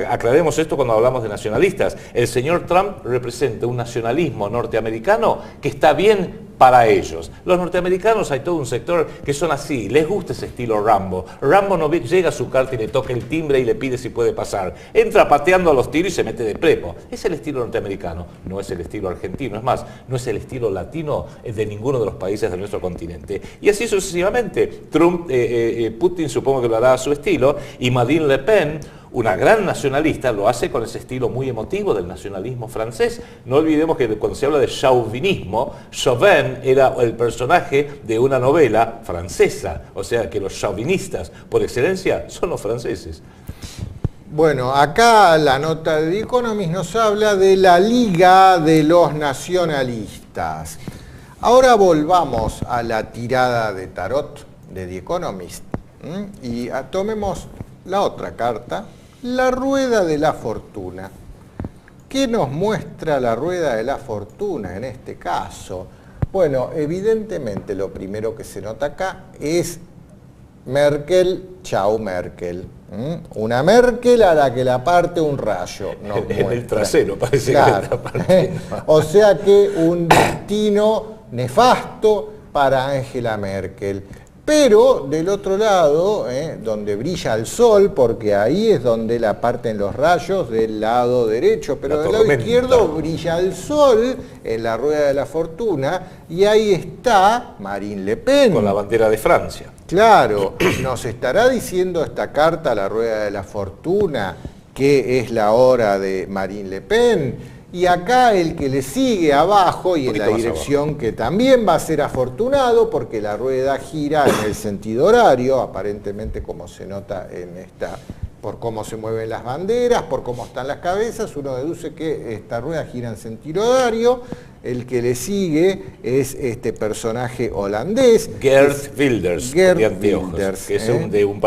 Aclaremos esto cuando hablamos de nacionalistas. El señor Trump representa un nacionalismo norteamericano que está bien para ellos. Los norteamericanos, hay todo un sector que son así, les gusta ese estilo Rambo. Rambo no llega a su carta y le toca el timbre y le pide si puede pasar. Entra pateando a los tiros y se mete de prepo. Es el estilo norteamericano, no es el estilo argentino. Es más, no es el estilo latino de ninguno de los países de nuestro continente. Y así sucesivamente. Putin supongo que lo hará a su estilo, y Marine Le Pen, una gran nacionalista, lo hace con ese estilo muy emotivo del nacionalismo francés. No olvidemos que cuando se habla de chauvinismo, Chauvin era el personaje de una novela francesa, o sea que los chauvinistas por excelencia son los franceses. Bueno, acá la nota de The Economist nos habla de la Liga de los Nacionalistas. Ahora volvamos a la tirada de tarot de The Economist y tomemos la otra carta, la Rueda de la Fortuna. ¿Qué nos muestra la Rueda de la Fortuna en este caso? Bueno, evidentemente lo primero que se nota acá es Merkel, chau Merkel. Una Merkel a la que la parte un rayo. En el trasero parece, claro, que está partiendo. O sea que un destino nefasto para Angela Merkel. Pero del otro lado, donde brilla el sol, porque ahí es donde la parten los rayos del lado derecho, pero del lado izquierdo brilla el sol en la Rueda de la Fortuna, y ahí está Marine Le Pen. Con la bandera de Francia. Claro, nos estará diciendo esta carta, la Rueda de la Fortuna, que es la hora de Marine Le Pen. Y acá el que le sigue abajo y en la dirección que también va a ser afortunado, porque la rueda gira en el sentido horario, aparentemente como se nota en esta, por cómo se mueven las banderas, por cómo están las cabezas, uno deduce que esta rueda gira en sentido horario. El que le sigue es este personaje holandés. Geert Wilders, Geert de anteojos, Wilders, que es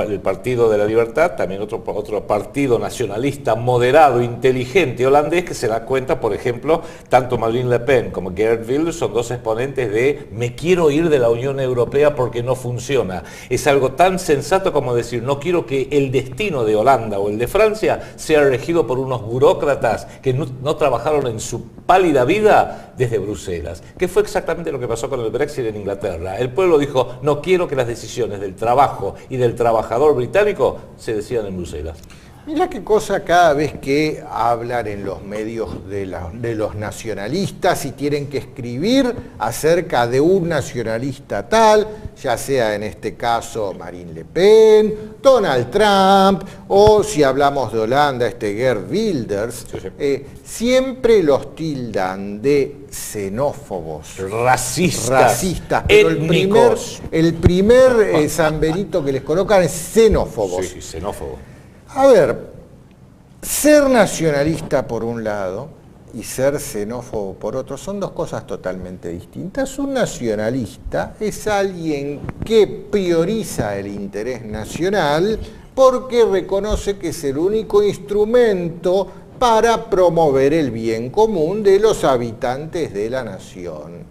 del Partido de la Libertad, también otro partido nacionalista moderado, inteligente holandés, que se da cuenta, por ejemplo, tanto Marine Le Pen como Geert Wilders son dos exponentes de me quiero ir de la Unión Europea porque no funciona. Es algo tan sensato como decir, no quiero que el destino de Holanda o el de Francia sea regido por unos burócratas que no trabajaron en su pálida vida desde Bruselas, que fue exactamente lo que pasó con el Brexit en Inglaterra. El pueblo dijo, no quiero que las decisiones del trabajo y del trabajador británico se decidan en Bruselas. Mirá qué cosa cada vez que hablan en los medios de los nacionalistas y tienen que escribir acerca de un nacionalista tal, ya sea en este caso Marine Le Pen, Donald Trump, o si hablamos de Holanda, Geert Wilders, siempre los tildan de xenófobos, racistas, pero étnicos. el primer San Benito que les colocan es xenófobos. Sí, xenófobo. A ver, ser nacionalista por un lado y ser xenófobo por otro son dos cosas totalmente distintas. Un nacionalista es alguien que prioriza el interés nacional porque reconoce que es el único instrumento para promover el bien común de los habitantes de la nación.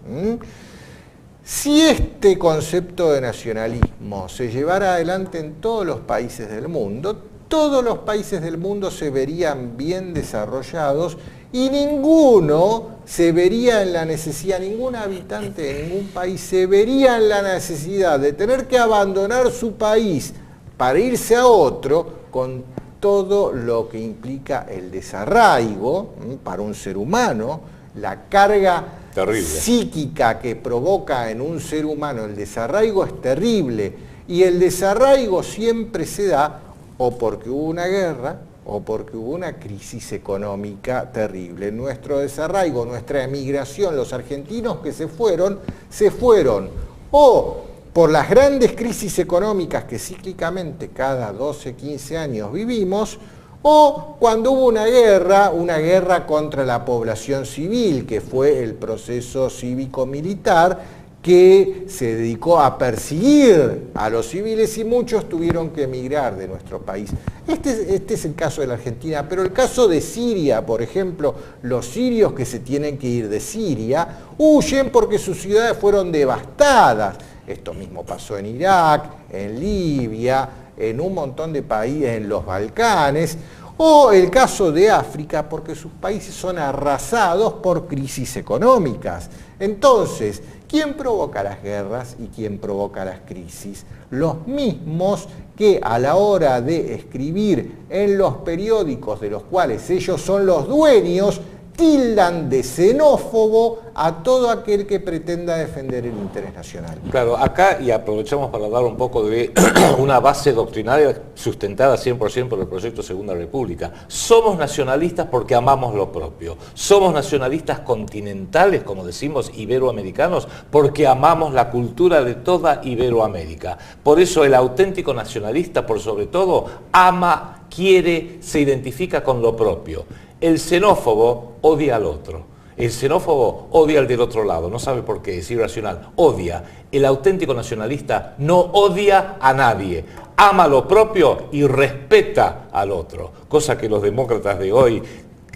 Si este concepto de nacionalismo se llevara adelante en todos los países del mundo, todos los países del mundo se verían bien desarrollados y ninguno se vería en la necesidad, ningún habitante de ningún país se vería en la necesidad de tener que abandonar su país para irse a otro con todo lo que implica el desarraigo para un ser humano, la carga terrible psíquica que provoca en un ser humano el desarraigo es terrible, y el desarraigo siempre se da o porque hubo una guerra o porque hubo una crisis económica terrible. Nuestro desarraigo, nuestra emigración, los argentinos que se fueron o por las grandes crisis económicas que cíclicamente cada 12, 15 años vivimos, o cuando hubo una guerra contra la población civil, que fue el proceso cívico-militar, que se dedicó a perseguir a los civiles y muchos tuvieron que emigrar de nuestro país. Este es el caso de la Argentina, pero el caso de Siria, por ejemplo, los sirios que se tienen que ir de Siria huyen porque sus ciudades fueron devastadas. Esto mismo pasó en Irak, en Libia, en un montón de países, en los Balcanes, o el caso de África, porque sus países son arrasados por crisis económicas. Entonces, ¿quién provoca las guerras y quién provoca las crisis? Los mismos que a la hora de escribir en los periódicos de los cuales ellos son los dueños, tildan de xenófobo a todo aquel que pretenda defender el interés nacional. Claro, acá, y aprovechamos para dar un poco de una base doctrinaria sustentada 100% por el proyecto Segunda República. Somos nacionalistas porque amamos lo propio. Somos nacionalistas continentales, como decimos, iberoamericanos, porque amamos la cultura de toda Iberoamérica. Por eso el auténtico nacionalista, por sobre todo, ama, quiere, se identifica con lo propio. El xenófobo odia al otro. El xenófobo odia al del otro lado, no sabe por qué, es irracional, odia. El auténtico nacionalista no odia a nadie, ama lo propio y respeta al otro, cosa que los demócratas de hoy,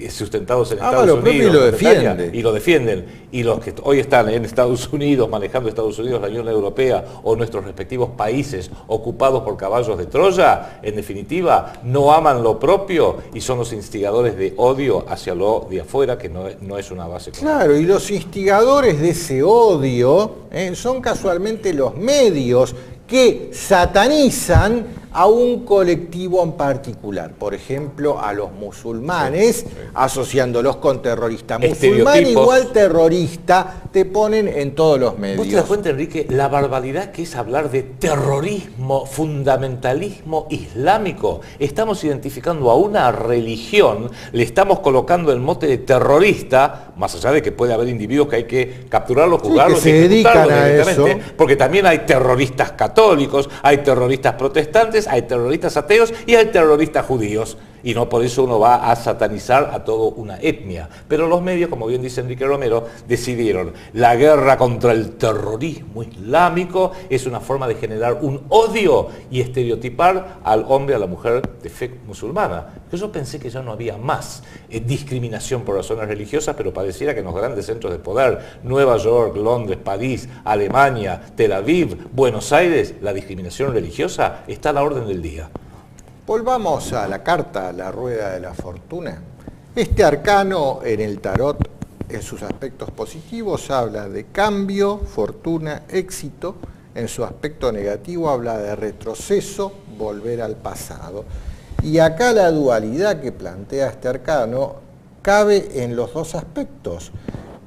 sustentados en Estados Unidos, y lo defienden, y los que hoy están en Estados Unidos, manejando Estados Unidos, la Unión Europea, o nuestros respectivos países ocupados por caballos de Troya, en definitiva, no aman lo propio y son los instigadores de odio hacia lo de afuera, que no es una base común. Claro, y los instigadores de ese odio son casualmente los medios que satanizan a un colectivo en particular, por ejemplo, a los musulmanes, asociándolos con terroristas. Musulmán igual terrorista, te ponen en todos los medios. ¿Vos te das cuenta, Enrique, la barbaridad que es hablar de terrorismo, fundamentalismo islámico? Estamos identificando a una religión, le estamos colocando el mote de terrorista, más allá de que puede haber individuos que hay que capturarlos, juzgarlos, sí, que se dedican a eso, porque también hay terroristas católicos, hay terroristas protestantes, hay terroristas ateos y hay terroristas judíos. Y no por eso uno va a satanizar a toda una etnia. Pero los medios, como bien dice Enrique Romero, decidieron la guerra contra el terrorismo islámico es una forma de generar un odio y estereotipar al hombre, a la mujer de fe musulmana. Yo pensé que ya no había más discriminación por razones religiosas, pero pareciera que en los grandes centros de poder, Nueva York, Londres, París, Alemania, Tel Aviv, Buenos Aires, la discriminación religiosa está a la orden del día. Volvamos a la carta, la rueda de la fortuna. Este arcano en el tarot, en sus aspectos positivos, habla de cambio, fortuna, éxito. En su aspecto negativo habla de retroceso, volver al pasado. Y acá la dualidad que plantea este arcano cabe en los dos aspectos.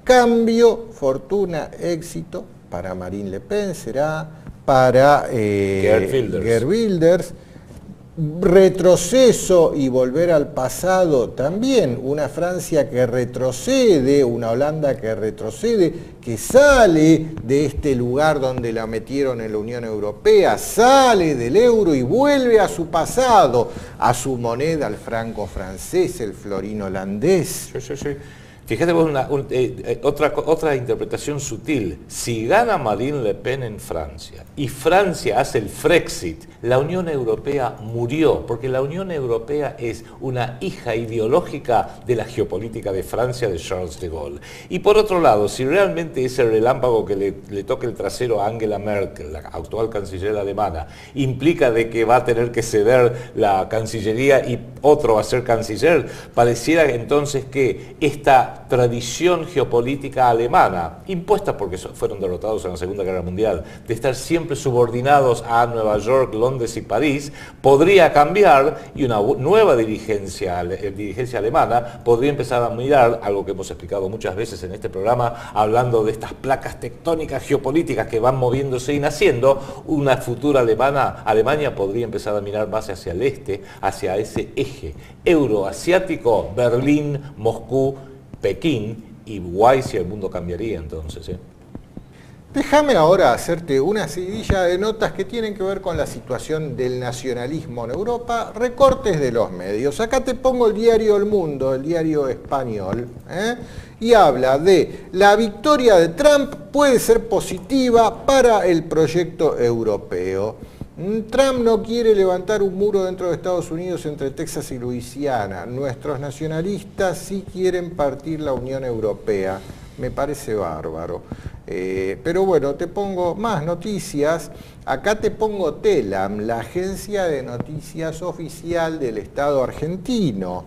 Cambio, fortuna, éxito, para Marine Le Pen será, para Geert Wilders. Retroceso y volver al pasado también, una Francia que retrocede, una Holanda que retrocede, que sale de este lugar donde la metieron en la Unión Europea, sale del euro y vuelve a su pasado, a su moneda, al franco francés, el florín holandés. Sí. Fíjate vos otra interpretación sutil. Si gana Marine Le Pen en Francia y Francia hace el Frexit, la Unión Europea murió, porque la Unión Europea es una hija ideológica de la geopolítica de Francia de Charles de Gaulle. Y por otro lado, si realmente ese relámpago que le toca el trasero a Angela Merkel, la actual canciller alemana, implica de que va a tener que ceder la Cancillería y otro va a ser canciller, pareciera entonces que esta tradición geopolítica alemana, impuesta porque fueron derrotados en la Segunda Guerra Mundial, de estar siempre subordinados a Nueva York, Londres y París, podría cambiar y una nueva dirigencia alemana podría empezar a mirar, algo que hemos explicado muchas veces en este programa, hablando de estas placas tectónicas geopolíticas que van moviéndose y naciendo, una futura Alemania podría empezar a mirar más hacia el este, hacia ese eje euroasiático, Berlín, Moscú, Pekín, y guay si el mundo cambiaría entonces. Déjame ahora hacerte una seguidilla de notas que tienen que ver con la situación del nacionalismo en Europa, recortes de los medios. Acá te pongo el diario El Mundo, el diario español, y habla de la victoria de Trump puede ser positiva para el proyecto europeo. Trump no quiere levantar un muro dentro de Estados Unidos entre Texas y Luisiana. Nuestros nacionalistas sí quieren partir la Unión Europea. Me parece bárbaro. Pero bueno, te pongo más noticias. Acá te pongo Telam, la agencia de noticias oficial del Estado argentino.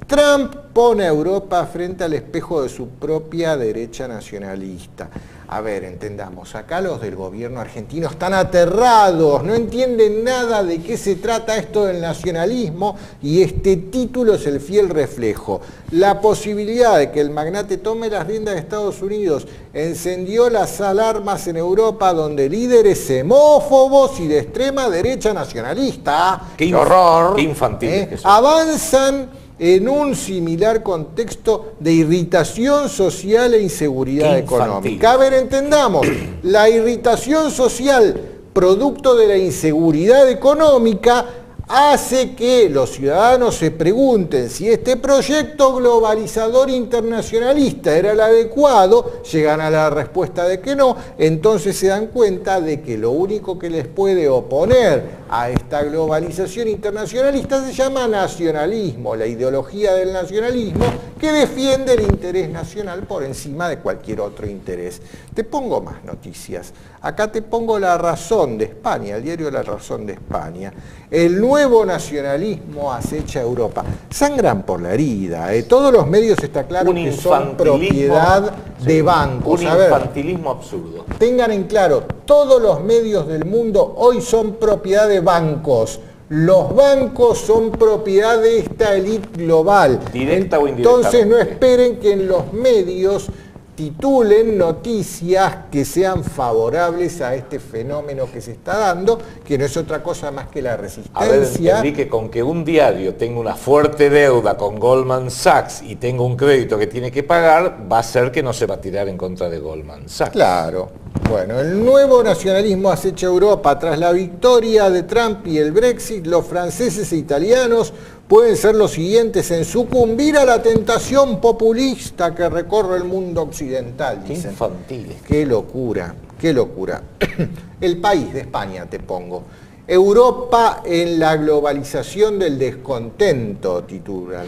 Trump pone a Europa frente al espejo de su propia derecha nacionalista. A ver, entendamos, acá los del gobierno argentino están aterrados, no entienden nada de qué se trata esto del nacionalismo y este título es el fiel reflejo. La posibilidad de que el magnate tome las riendas de Estados Unidos encendió las alarmas en Europa, donde líderes xenófobos y de extrema derecha nacionalista, ¡qué horror!, qué infantil, avanzan en un similar contexto de irritación social e inseguridad económica. A ver, entendamos, la irritación social producto de la inseguridad económica hace que los ciudadanos se pregunten si este proyecto globalizador internacionalista era el adecuado, llegan a la respuesta de que no, entonces se dan cuenta de que lo único que les puede oponer a esta globalización internacionalista se llama nacionalismo, la ideología del nacionalismo que defiende el interés nacional por encima de cualquier otro interés. Te pongo más noticias. Acá te pongo La Razón de España, el diario La Razón de España. El nuevo nacionalismo acecha a Europa. Sangran por la herida. Todos los medios está claro que son propiedad de bancos. Un infantilismo absurdo. Tengan en claro, todos los medios del mundo hoy son propiedad de bancos. Los bancos son propiedad de esta élite global. Directa o indirectamente. Entonces no esperen que en los medios titulen noticias que sean favorables a este fenómeno que se está dando, que no es otra cosa más que la resistencia. A ver, entendí que con que un diario tenga una fuerte deuda con Goldman Sachs y tenga un crédito que tiene que pagar, va a ser que no se va a tirar en contra de Goldman Sachs. Claro. Bueno, el nuevo nacionalismo acecha a Europa. Tras la victoria de Trump y el Brexit, los franceses e italianos pueden ser los siguientes en sucumbir a la tentación populista que recorre el mundo occidental, dicen. Qué infantiles. Qué locura, qué locura. El país de España, te pongo. Europa en la globalización del descontento, titulan.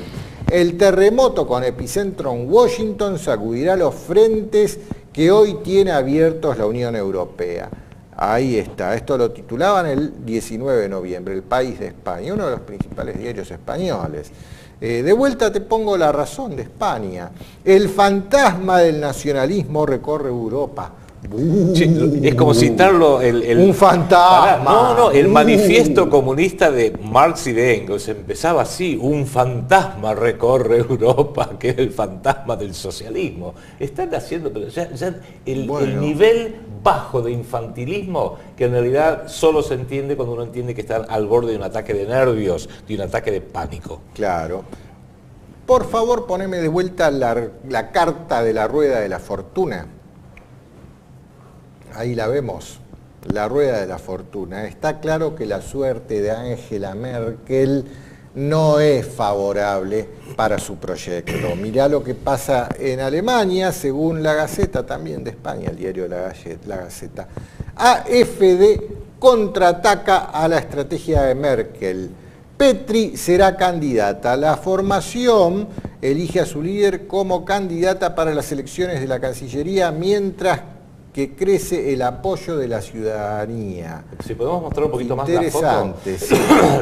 El terremoto con epicentro en Washington sacudirá los frentes que hoy tiene abiertos la Unión Europea. Ahí está, esto lo titulaban el 19 de noviembre, El País de España, uno de los principales diarios españoles. De vuelta te pongo La Razón de España. El fantasma del nacionalismo recorre Europa. Es como citarlo un fantasma. El manifiesto comunista de Marx y de Engels empezaba así: un fantasma recorre Europa, que es el fantasma del socialismo. Están haciendo, pero ya el nivel bajo de infantilismo, que en realidad solo se entiende cuando uno entiende que están al borde de un ataque de nervios, de un ataque de pánico. Claro. Por favor, poneme de vuelta la carta de la rueda de la fortuna. Ahí la vemos, la rueda de la fortuna. Está claro que la suerte de Angela Merkel no es favorable para su proyecto. Mirá lo que pasa en Alemania, según la Gaceta, también de España, el diario La Gaceta. AfD contraataca a la estrategia de Merkel. Petri será candidata. La formación elige a su líder como candidata para las elecciones de la Cancillería, mientras que crece el apoyo de la ciudadanía. Si podemos mostrar un poquito más la foto. Interesante, sí.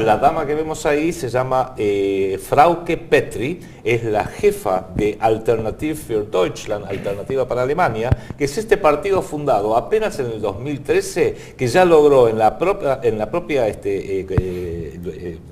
La dama que vemos ahí se llama Frauke Petri, es la jefa de Alternative für Deutschland, Alternativa para Alemania, que es este partido fundado apenas en el 2013, que ya logró en la propia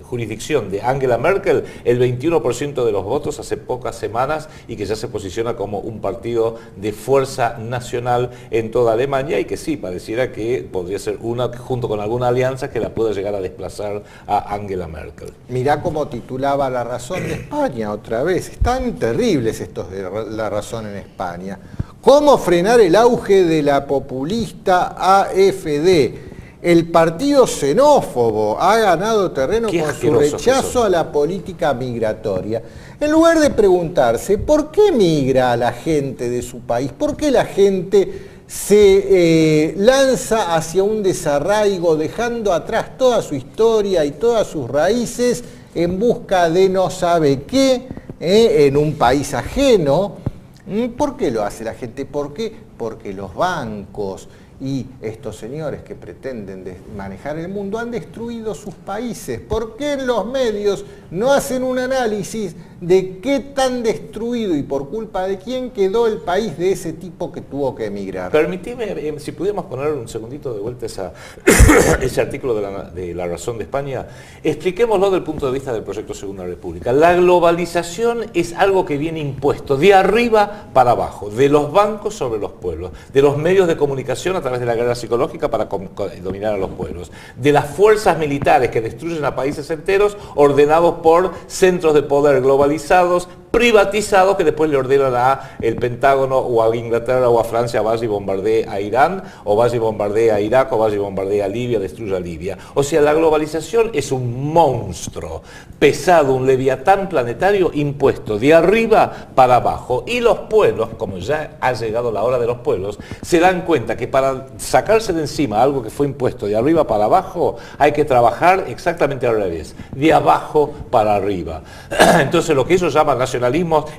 jurisdicción de Angela Merkel el 21% de los votos hace pocas semanas, y que ya se posiciona como un partido de fuerza nacional en toda Alemania, y que sí, pareciera que podría ser una, junto con alguna alianza, que la pueda llegar a desplazar a Angela Merkel. Mirá cómo titulaba La Razón de España otra vez. Están terribles estos de La Razón en España. ¿Cómo frenar el auge de la populista AfD? El partido xenófobo ha ganado terreno con su rechazo a la política migratoria. En lugar de preguntarse por qué migra la gente de su país, por qué la gente se lanza hacia un desarraigo, dejando atrás toda su historia y todas sus raíces en busca de no sabe qué, en un país ajeno. ¿Por qué lo hace la gente? ¿Por qué? Porque los bancos y estos señores que pretenden manejar el mundo han destruido sus países. ¿Por qué en los medios no hacen un análisis de qué tan destruido y por culpa de quién quedó el país de ese tipo que tuvo que emigrar. Permitime, si pudiéramos poner un segundito de vuelta ese artículo de La Razón de España, expliquémoslo desde el punto de vista del proyecto Segunda República. La globalización es algo que viene impuesto de arriba para abajo, de los bancos sobre los pueblos, de los medios de comunicación a través de la guerra psicológica para dominar a los pueblos, de las fuerzas militares que destruyen a países enteros ordenados por centros de poder globalizados, privatizados, que después le ordenan a el Pentágono o a Inglaterra o a Francia, vaya y bombardee a Irán, o vaya y bombardee a Irak, o vaya y bombardee a Libia, destruya a Libia. O sea, la globalización es un monstruo pesado, un leviatán planetario impuesto de arriba para abajo. Y los pueblos, como ya ha llegado la hora de los pueblos, se dan cuenta que para sacarse de encima algo que fue impuesto de arriba para abajo, hay que trabajar exactamente al revés, de abajo para arriba. Entonces lo que ellos llaman nacionalismos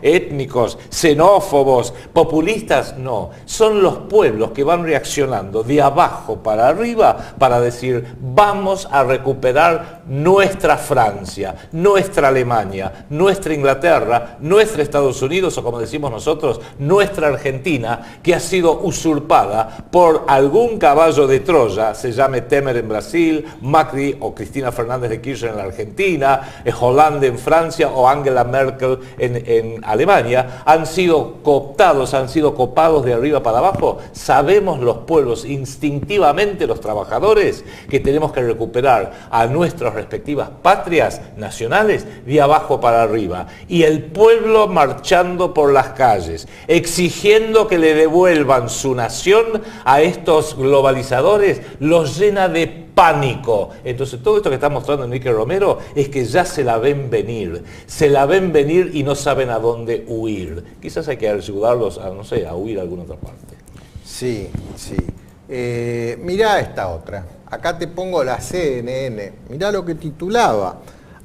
étnicos, xenófobos, populistas, no. Son los pueblos que van reaccionando de abajo para arriba para decir, vamos a recuperar nuestra Francia, nuestra Alemania, nuestra Inglaterra, nuestra Estados Unidos, o como decimos nosotros, nuestra Argentina, que ha sido usurpada por algún caballo de Troya, se llame Temer en Brasil, Macri o Cristina Fernández de Kirchner en la Argentina, Hollande en Francia o Angela Merkel en Alemania, han sido cooptados, han sido copados de arriba para abajo. Sabemos los pueblos, instintivamente los trabajadores, que tenemos que recuperar a nuestras respectivas patrias nacionales de abajo para arriba. Y el pueblo marchando por las calles, exigiendo que le devuelvan su nación a estos globalizadores, los llena de pánico. Entonces todo esto que está mostrando Enrique Romero es que ya se la ven venir y no saben a dónde huir. Quizás hay que ayudarlos a, no sé, a huir a alguna otra parte. Sí, sí. Mirá esta otra. Acá te pongo la CNN. Mirá lo que titulaba.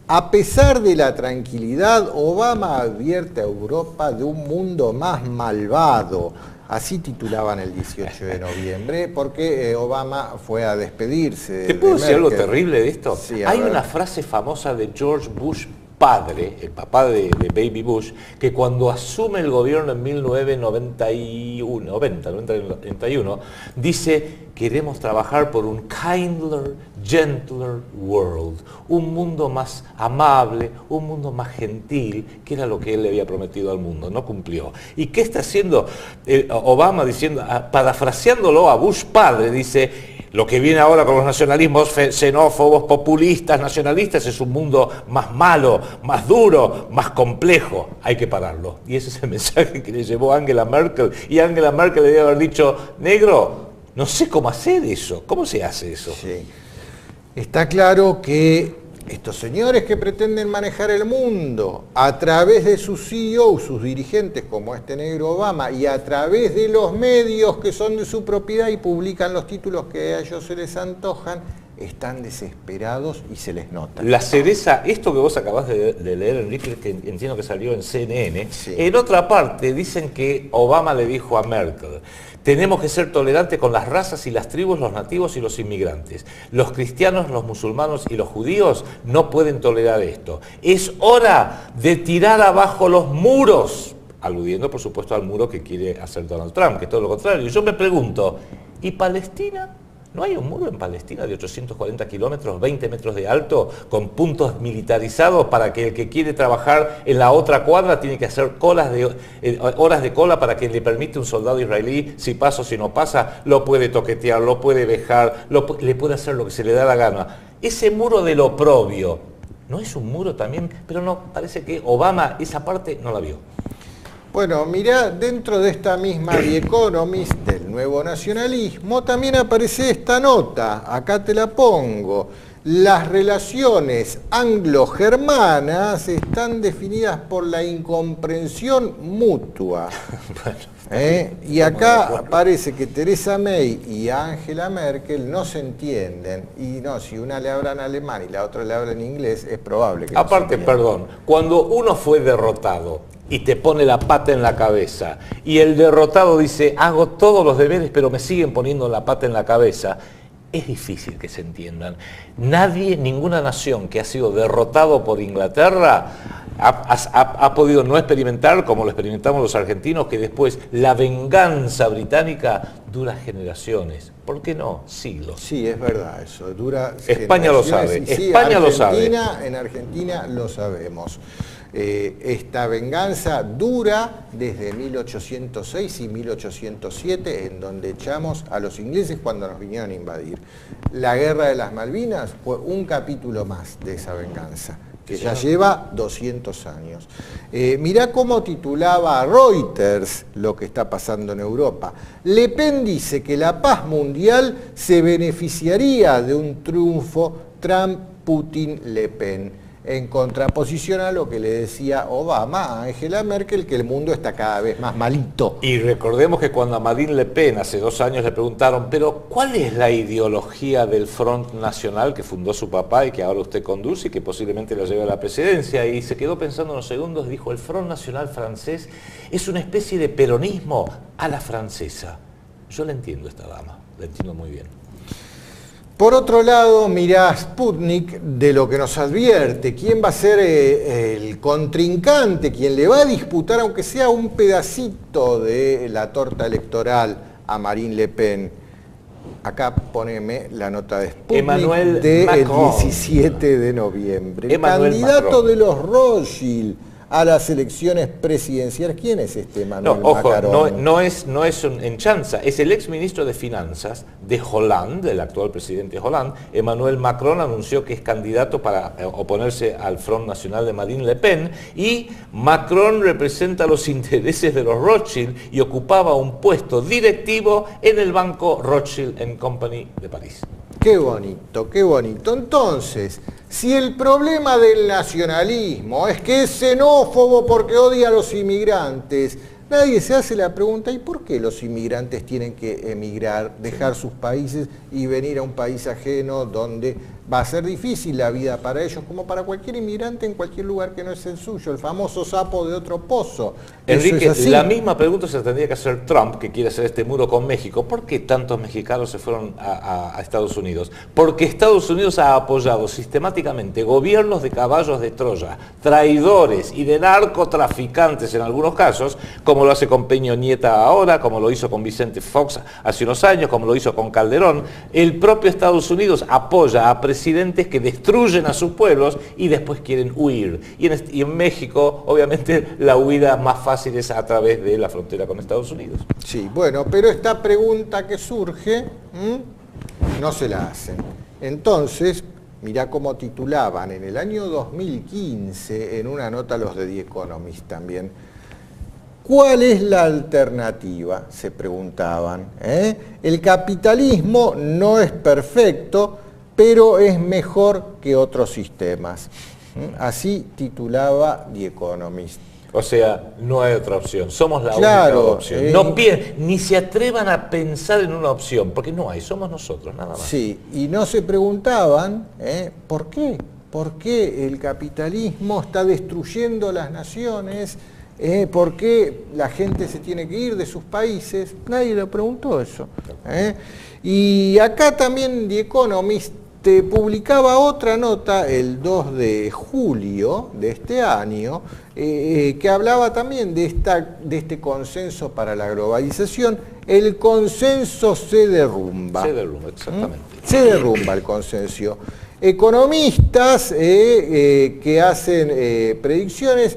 A pesar de la tranquilidad, Obama advierte a Europa de un mundo más malvado. Así titulaban el 18 de noviembre, porque Obama fue a despedirse. ¿Te puedo decir algo terrible de esto? Sí, hay una frase famosa de George Bush padre, el papá de Baby Bush, que cuando asume el gobierno en 1991, dice, queremos trabajar por un kinder, gentler world, un mundo más amable, un mundo más gentil, que era lo que él le había prometido al mundo, no cumplió. ¿Y qué está haciendo Obama diciendo, parafraseándolo a Bush padre, dice, lo que viene ahora con los nacionalismos xenófobos, populistas, nacionalistas, es un mundo más malo, más duro, más complejo. Hay que pararlo. Y ese es el mensaje que le llevó Angela Merkel. Y Angela Merkel le debe haber dicho, negro, no sé cómo hacer eso. ¿Cómo se hace eso? Sí. Está claro que estos señores que pretenden manejar el mundo a través de sus CEO, sus dirigentes como este negro Obama, y a través de los medios que son de su propiedad y publican los títulos que a ellos se les antojan, están desesperados y se les nota. La cereza, esto que vos acabás de leer, Enrique, que entiendo que salió en CNN, sí. En otra parte dicen que Obama le dijo a Merkel, tenemos que ser tolerantes con las razas y las tribus, los nativos y los inmigrantes. Los cristianos, los musulmanes y los judíos no pueden tolerar esto. Es hora de tirar abajo los muros, aludiendo por supuesto al muro que quiere hacer Donald Trump, que es todo lo contrario. Y yo me pregunto, ¿y Palestina? ¿No hay un muro en Palestina de 840 kilómetros, 20 metros de alto, con puntos militarizados para que el que quiere trabajar en la otra cuadra tiene que hacer horas de cola para que le permite un soldado israelí, si pasa o si no pasa, lo puede toquetear, lo puede vejar, le puede hacer lo que se le da la gana? Ese muro del oprobio, ¿no es un muro también? Pero no, parece que Obama esa parte no la vio. Bueno, mirá, dentro de esta misma The Economist, del nuevo nacionalismo, también aparece esta nota, acá te la pongo. Las relaciones anglo-germanas están definidas por la incomprensión mutua. Y acá parece que Theresa May y Angela Merkel no se entienden. Y no, si una le habla en alemán y la otra le habla en inglés, es probable que aparte, no se perdón, cuando uno fue derrotado y te pone la pata en la cabeza, y el derrotado dice, hago todos los deberes, pero me siguen poniendo la pata en la cabeza, es difícil que se entiendan. Nadie, ninguna nación que ha sido derrotado por Inglaterra ha podido no experimentar, como lo experimentamos los argentinos, que después la venganza británica dura generaciones. ¿Por qué no? Siglos. Sí, es verdad eso. Dura España lo sabe. Sí, España lo sabe. En Argentina lo sabemos. Esta venganza dura desde 1806 y 1807, en donde echamos a los ingleses cuando nos vinieron a invadir. La Guerra de las Malvinas fue un capítulo más de esa venganza, que ya lleva 200 años. Mirá cómo titulaba Reuters lo que está pasando en Europa. Le Pen dice que la paz mundial se beneficiaría de un triunfo Trump-Putin-Le Pen, en contraposición a lo que le decía Obama a Angela Merkel, que el mundo está cada vez más malito. Y recordemos que cuando a Marine Le Pen hace 2 años le preguntaron, pero ¿cuál es la ideología del Front Nacional que fundó su papá y que ahora usted conduce y que posiblemente la lleve a la presidencia? Y se quedó pensando unos segundos y dijo, el Front Nacional francés es una especie de peronismo a la francesa. Yo le entiendo a esta dama, la entiendo muy bien. Por otro lado, mirá Sputnik de lo que nos advierte, quién va a ser el contrincante, quién le va a disputar, aunque sea un pedacito de la torta electoral a Marine Le Pen. Acá poneme la nota de Sputnik del 17 de noviembre. El candidato Macron de los Rothschild a las elecciones presidenciales. ¿Quién es este Emmanuel Macron? No es en chanza, es el exministro de Finanzas de Hollande, el actual presidente Hollande. Emmanuel Macron anunció que es candidato para oponerse al Front Nacional de Marine Le Pen, y Macron representa los intereses de los Rothschild y ocupaba un puesto directivo en el banco Rothschild & Company de París. Qué bonito, qué bonito. Entonces, si el problema del nacionalismo es que es xenófobo porque odia a los inmigrantes, nadie se hace la pregunta, ¿y por qué los inmigrantes tienen que emigrar, dejar sus países y venir a un país ajeno donde va a ser difícil la vida para ellos, como para cualquier inmigrante en cualquier lugar que no es el suyo, el famoso sapo de otro pozo? Enrique, la misma pregunta se tendría que hacer Trump, que quiere hacer este muro con México. ¿Por qué tantos mexicanos se fueron a Estados Unidos? Porque Estados Unidos ha apoyado sistemáticamente gobiernos de caballos de Troya, traidores y de narcotraficantes en algunos casos, como lo hace con Peña Nieta ahora, como lo hizo con Vicente Fox hace unos años, como lo hizo con Calderón. El propio Estados Unidos apoya a presidentes que destruyen a sus pueblos y después quieren huir. Y en México, obviamente, la huida más fácil es a través de la frontera con Estados Unidos. Sí, bueno, pero esta pregunta que surge, no se la hacen. Entonces, mirá cómo titulaban en el año 2015, en una nota los de The Economist también, ¿cuál es la alternativa?, se preguntaban. El capitalismo no es perfecto, pero es mejor que otros sistemas. Así titulaba The Economist. O sea, no hay otra opción, somos la única opción. Ni se atrevan a pensar en una opción, porque no hay, somos nosotros, nada más. Sí, y no se preguntaban, ¿por qué? ¿Por qué el capitalismo está destruyendo las naciones? ¿Por qué la gente se tiene que ir de sus países? Nadie le preguntó eso. Y acá también The Economist publicaba otra nota el 2 de julio de este año, que hablaba también de este consenso para la globalización. El consenso se derrumba. Se derrumba, exactamente. Se derrumba el consenso. Economistas que hacen predicciones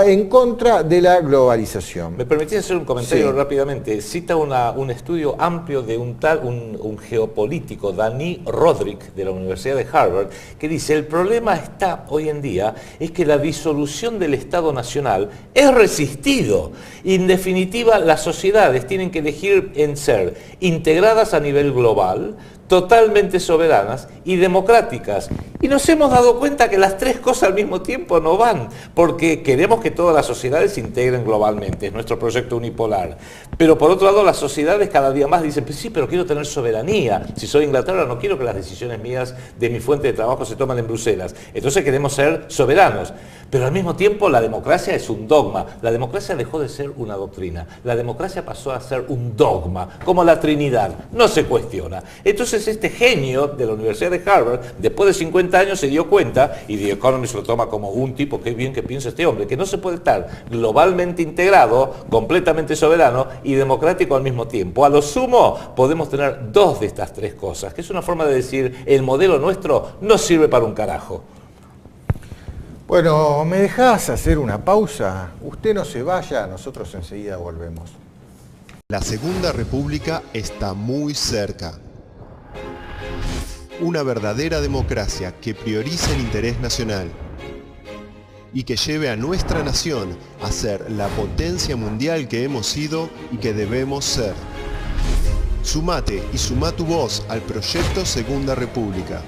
en contra de la globalización. ¿Me permitís hacer un comentario rápidamente? Cita un estudio amplio de un geopolítico, Dani Rodrik, de la Universidad de Harvard, que dice: el problema está hoy en día es que la disolución del Estado Nacional es resistido. En definitiva, las sociedades tienen que elegir en ser integradas a nivel global, totalmente soberanas y democráticas. Y nos hemos dado cuenta que las tres cosas al mismo tiempo no van, porque queremos que todas las sociedades se integren globalmente, es nuestro proyecto unipolar. Pero por otro lado, las sociedades cada día más dicen, pues sí, pero quiero tener soberanía. Si soy Inglaterra, no quiero que las decisiones mías de mi fuente de trabajo se tomen en Bruselas. Entonces queremos ser soberanos. Pero al mismo tiempo la democracia es un dogma. La democracia dejó de ser una doctrina. La democracia pasó a ser un dogma, como la Trinidad. No se cuestiona. Entonces entonces este genio de la Universidad de Harvard, después de 50 años se dio cuenta, y The Economist lo toma como un tipo, qué bien que piensa este hombre, que no se puede estar globalmente integrado, completamente soberano y democrático al mismo tiempo. A lo sumo podemos tener dos de estas tres cosas, que es una forma de decir, el modelo nuestro no sirve para un carajo. Bueno, ¿me dejás hacer una pausa? Usted no se vaya, nosotros enseguida volvemos. La Segunda República está muy cerca. Una verdadera democracia que prioriza el interés nacional y que lleve a nuestra nación a ser la potencia mundial que hemos sido y que debemos ser. Sumate y suma tu voz al proyecto Segunda República.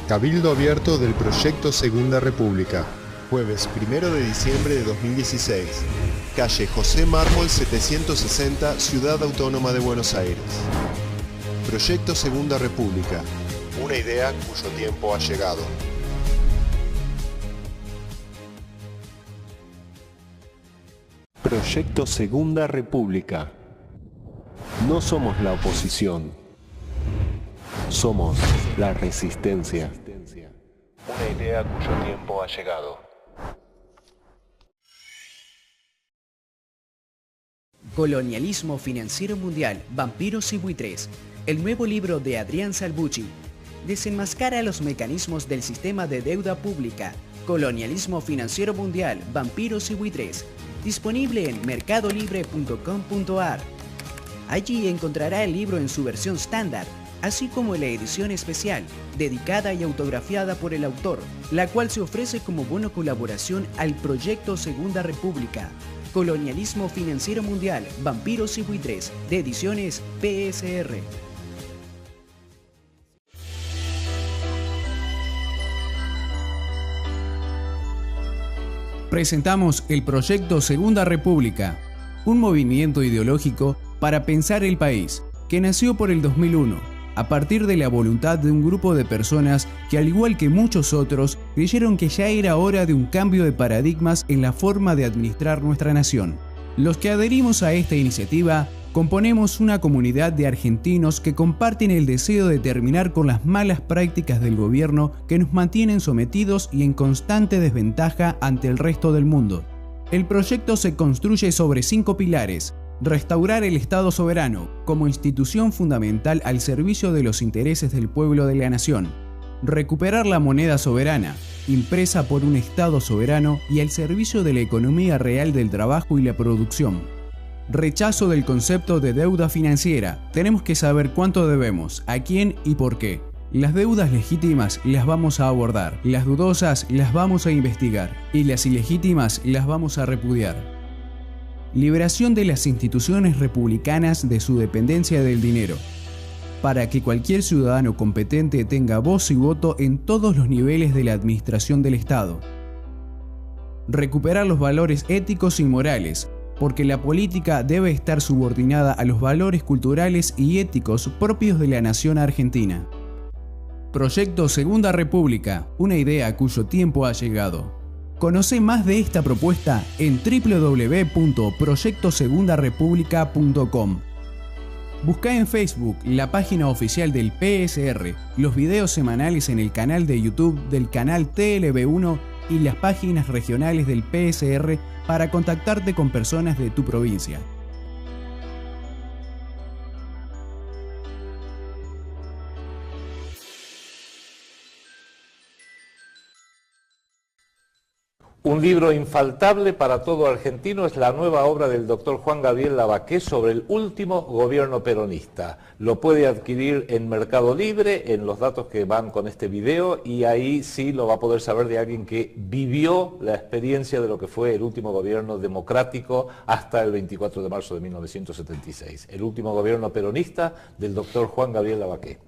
Cabildo abierto del proyecto Segunda República. Jueves 1 de diciembre de 2016. Calle José Mármol 760, Ciudad Autónoma de Buenos Aires. Proyecto Segunda República. Una idea cuyo tiempo ha llegado. Proyecto Segunda República. No somos la oposición. Somos la resistencia. Una idea cuyo tiempo ha llegado. Colonialismo financiero mundial, vampiros y buitres. El nuevo libro de Adrián Salvucci desenmascara los mecanismos del sistema de deuda pública. Colonialismo financiero mundial, vampiros y buitres. Disponible en mercadolibre.com.ar. Allí encontrará el libro en su versión estándar, así como la edición especial, dedicada y autografiada por el autor, la cual se ofrece como bono colaboración al proyecto Segunda República. Colonialismo financiero mundial, vampiros y buitres, de ediciones PSR. Presentamos el proyecto Segunda República, un movimiento ideológico para pensar el país, que nació por el 2001. A partir de la voluntad de un grupo de personas que, al igual que muchos otros, creyeron que ya era hora de un cambio de paradigmas en la forma de administrar nuestra nación. Los que adherimos a esta iniciativa componemos una comunidad de argentinos que comparten el deseo de terminar con las malas prácticas del gobierno que nos mantienen sometidos y en constante desventaja ante el resto del mundo. El proyecto se construye sobre 5 pilares. Restaurar el Estado soberano como institución fundamental al servicio de los intereses del pueblo de la nación. Recuperar la moneda soberana, impresa por un Estado soberano y al servicio de la economía real del trabajo y la producción. Rechazo del concepto de deuda financiera. Tenemos que saber cuánto debemos, a quién y por qué. Las deudas legítimas las vamos a abordar, las dudosas las vamos a investigar y las ilegítimas las vamos a repudiar. Liberación de las instituciones republicanas de su dependencia del dinero, para que cualquier ciudadano competente tenga voz y voto en todos los niveles de la administración del Estado. Recuperar los valores éticos y morales, porque la política debe estar subordinada a los valores culturales y éticos propios de la nación argentina. Proyecto Segunda República, una idea cuyo tiempo ha llegado. Conoce más de esta propuesta en www.proyectosegundarepublica.com. Busca en Facebook la página oficial del PSR, los videos semanales en el canal de YouTube del canal TLB1 y las páginas regionales del PSR para contactarte con personas de tu provincia. Un libro infaltable para todo argentino es la nueva obra del doctor Juan Gabriel Lavaqué sobre el último gobierno peronista. Lo puede adquirir en Mercado Libre, en los datos que van con este video, y ahí sí lo va a poder saber de alguien que vivió la experiencia de lo que fue el último gobierno democrático hasta el 24 de marzo de 1976. El último gobierno peronista del doctor Juan Gabriel Lavaqué.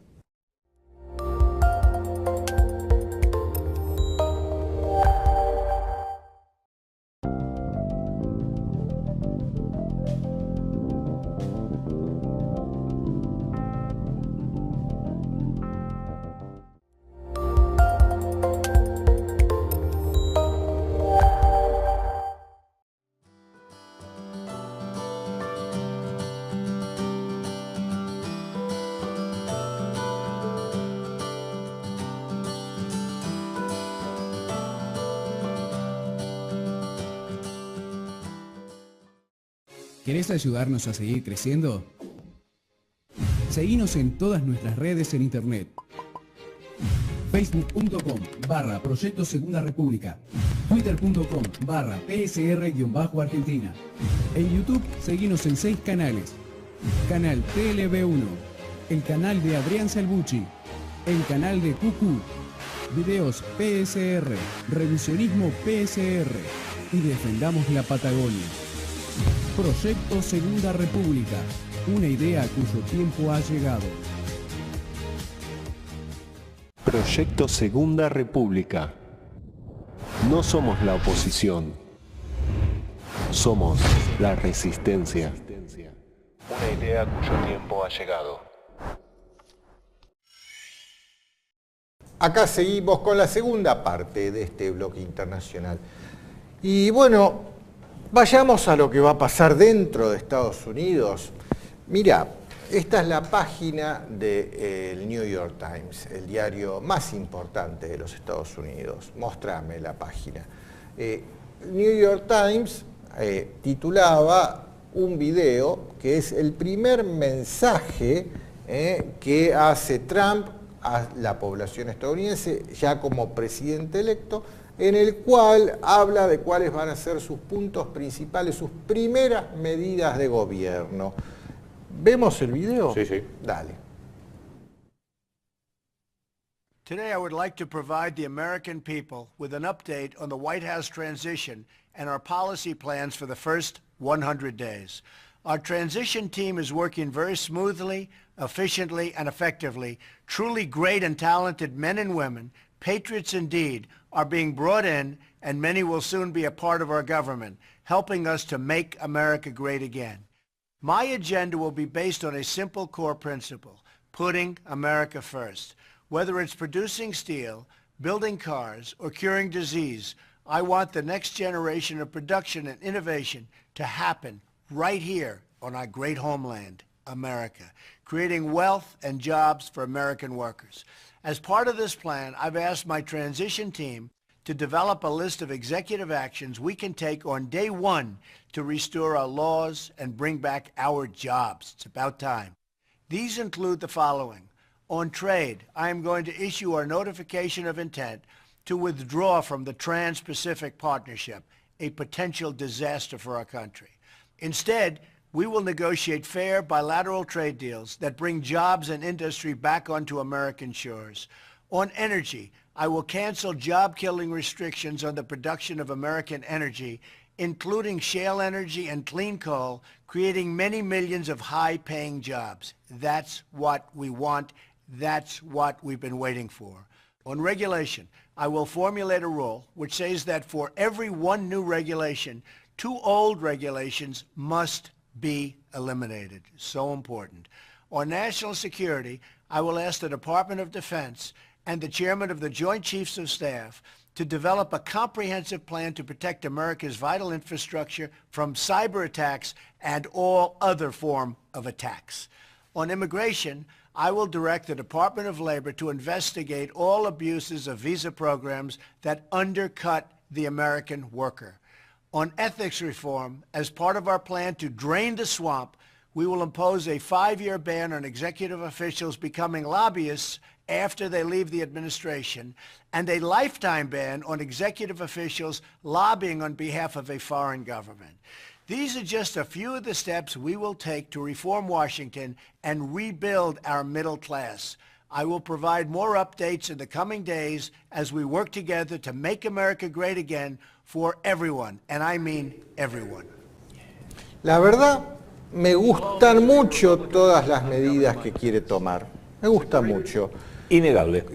¿Querés ayudarnos a seguir creciendo? Seguinos en todas nuestras redes en internet. Facebook.com/Proyecto Segunda República, Twitter.com/PSR-Argentina. En YouTube seguinos en 6 canales. Canal TLB1, el canal de Adrián Salvucci, el canal de QQ, videos PSR, revisionismo PSR y defendamos la Patagonia. Proyecto Segunda República, una idea cuyo tiempo ha llegado. Proyecto Segunda República. No somos la oposición. Somos la resistencia. Una idea cuyo tiempo ha llegado. Acá seguimos con la segunda parte de este bloque internacional. Y bueno, vayamos a lo que va a pasar dentro de Estados Unidos. Mira, esta es la página del New York Times, el diario más importante de los Estados Unidos. Móstrame la página. New York Times titulaba un video que es el primer mensaje que hace Trump a la población estadounidense, ya como presidente electo, en el cual habla de cuáles van a ser sus puntos principales, sus primeras medidas de gobierno. ¿Vemos el video? Sí, sí. Dale. Today I would like to provide the American people with an update on the White House transition and our policy plans for the first 100 days. Our transition team is working very smoothly, efficiently, and effectively. Truly great and talented men and women, patriots indeed, are being brought in, and many will soon be a part of our government, helping us to make America great again. My agenda will be based on a simple core principle, putting America first. Whether it's producing steel, building cars, or curing disease, I want the next generation of production and innovation to happen right here on our great homeland, America, creating wealth and jobs for American workers. As part of this plan, I've asked my transition team to develop a list of executive actions we can take on day one to restore our laws and bring back our jobs. It's about time. These include the following. On trade, I am going to issue our notification of intent to withdraw from the Trans-Pacific Partnership, a potential disaster for our country. Instead, we will negotiate fair bilateral trade deals that bring jobs and industry back onto American shores. On energy, I will cancel job-killing restrictions on the production of American energy, including shale energy and clean coal, creating many millions of high-paying jobs. That's what we want. That's what we've been waiting for. On regulation, I will formulate a rule which says that for every one new regulation, 2 old regulations must be eliminated. So important. On national security, I will ask the Department of Defense and the Chairman of the Joint Chiefs of Staff to develop a comprehensive plan to protect America's vital infrastructure from cyber attacks and all other form of attacks. On immigration, I will direct the Department of Labor to investigate all abuses of visa programs that undercut the American worker. On ethics reform, as part of our plan to drain the swamp, we will impose a 5-year ban on executive officials becoming lobbyists after they leave the administration, and a lifetime ban on executive officials lobbying on behalf of a foreign government. These are just a few of the steps we will take to reform Washington and rebuild our middle class. I will provide more updates in the coming days as we work together to make America great again for everyone, and I mean everyone. La verdad, me gustan mucho todas las medidas que quiere tomar. Me gusta mucho. Innegable.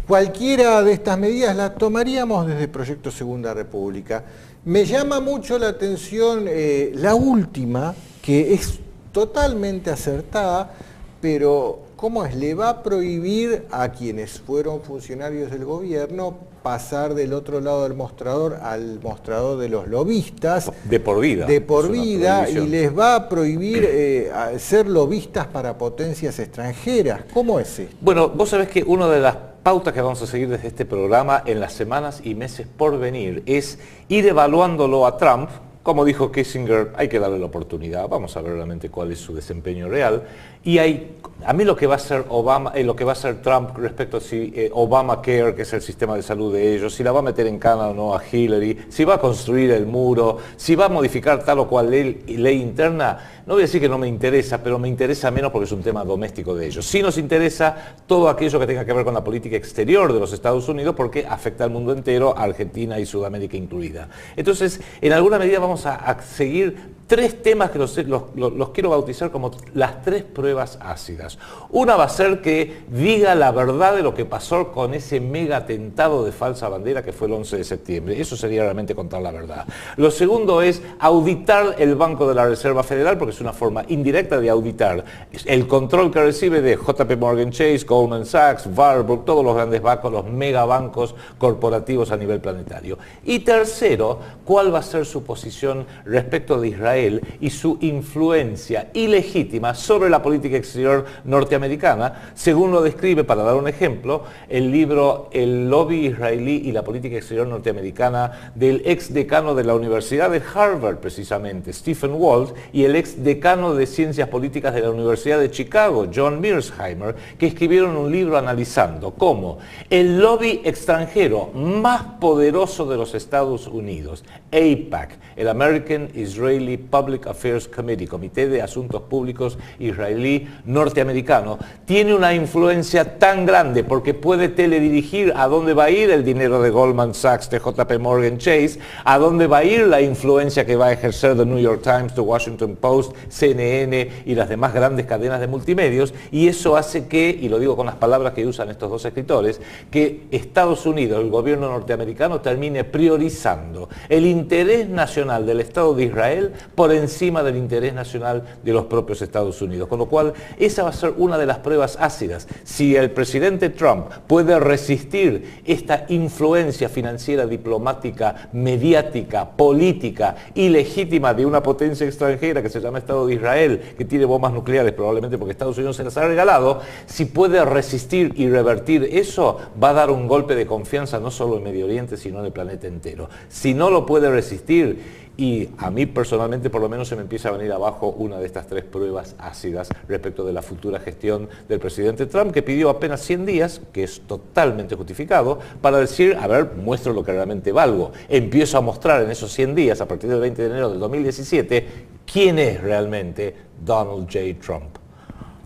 Cualquiera de estas medidas las tomaríamos desde Proyecto Segunda República. Me llama mucho la atención la última, que es totalmente acertada, pero ¿cómo es? Le va a prohibir a quienes fueron funcionarios del gobierno pasar del otro lado del mostrador al mostrador de los lobistas. De por vida. De por vida, y les va a prohibir ser lobistas para potencias extranjeras. ¿Cómo es esto? Bueno, vos sabés que una de las pautas que vamos a seguir desde este programa en las semanas y meses por venir es ir evaluándolo a Trump Como dijo Kissinger, hay que darle la oportunidad, vamos a ver realmente cuál es su desempeño real. Y a mí lo que va a hacer Obama, lo que va a hacer Trump respecto a si Obamacare, que es el sistema de salud de ellos, si la va a meter en cana o no a Hillary, si va a construir el muro, si va a modificar tal o cual ley interna, no voy a decir que no me interesa, pero me interesa menos porque es un tema doméstico de ellos. Sí nos interesa todo aquello que tenga que ver con la política exterior de los Estados Unidos porque afecta al mundo entero, Argentina y Sudamérica incluida. Entonces, en alguna medida vamos a seguir tres temas que los quiero bautizar como las tres pruebas ácidas. Una va a ser que diga la verdad de lo que pasó con ese mega atentado de falsa bandera que fue el 11 de septiembre. Eso sería realmente contar la verdad. Lo segundo es auditar el Banco de la Reserva Federal, porque es una forma indirecta de auditar el control que recibe de JP Morgan Chase, Goldman Sachs, Warburg, todos los grandes bancos, los megabancos corporativos a nivel planetario. Y tercero, ¿cuál va a ser su posición respecto de Israel y su influencia ilegítima sobre la política exterior norteamericana, según lo describe, para dar un ejemplo, el libro El lobby israelí y la política exterior norteamericana del ex decano de la Universidad de Harvard, precisamente, Stephen Walt, y el ex decano de Ciencias Políticas de la Universidad de Chicago, John Mearsheimer, que escribieron un libro analizando cómo el lobby extranjero más poderoso de los Estados Unidos, AIPAC, el American Israeli Public Affairs Committee, Comité de Asuntos Públicos Israelí Norteamericano, tiene una influencia tan grande porque puede teledirigir a dónde va a ir el dinero de Goldman Sachs, de JP Morgan Chase, a dónde va a ir la influencia que va a ejercer The New York Times, The Washington Post, CNN y las demás grandes cadenas de multimedios, y eso hace que, y lo digo con las palabras que usan estos dos escritores, que Estados Unidos, el gobierno norteamericano, termine priorizando el interés nacional del Estado de Israel por encima del interés nacional de los propios Estados Unidos. Con lo cual, esa va a ser una de las pruebas ácidas. Si el presidente Trump puede resistir esta influencia financiera, diplomática, mediática, política, ilegítima de una potencia extranjera que se llama Estado de Israel, que tiene bombas nucleares, probablemente porque Estados Unidos se las ha regalado, si puede resistir y revertir eso, va a dar un golpe de confianza no solo en Medio Oriente, sino en el planeta entero. Si no lo puede resistir, y a mí personalmente por lo menos se me empieza a venir abajo una de estas tres pruebas ácidas respecto de la futura gestión del presidente Trump, que pidió apenas 100 días, que es totalmente justificado, para decir, a ver, muestro lo que realmente valgo. Empiezo a mostrar en esos 100 días, a partir del 20 de enero del 2017, quién es realmente Donald J. Trump.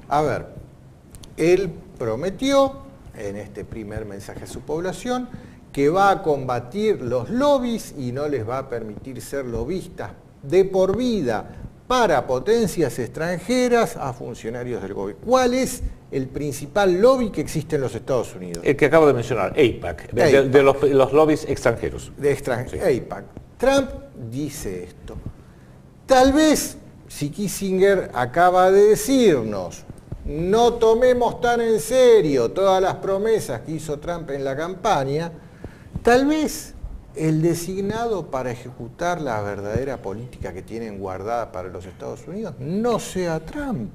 A ver, él prometió en este primer mensaje a su población que va a combatir los lobbies y no les va a permitir ser lobistas de por vida para potencias extranjeras a funcionarios del gobierno. ¿Cuál es el principal lobby que existe en los Estados Unidos? El que acabo de mencionar, AIPAC, de los lobbies extranjeros. De extranjeros, sí. AIPAC. Trump dice esto. Tal vez, si Kissinger acaba de decirnos, no tomemos tan en serio todas las promesas que hizo Trump en la campaña, tal vez el designado para ejecutar la verdadera política que tienen guardada para los Estados Unidos no sea Trump.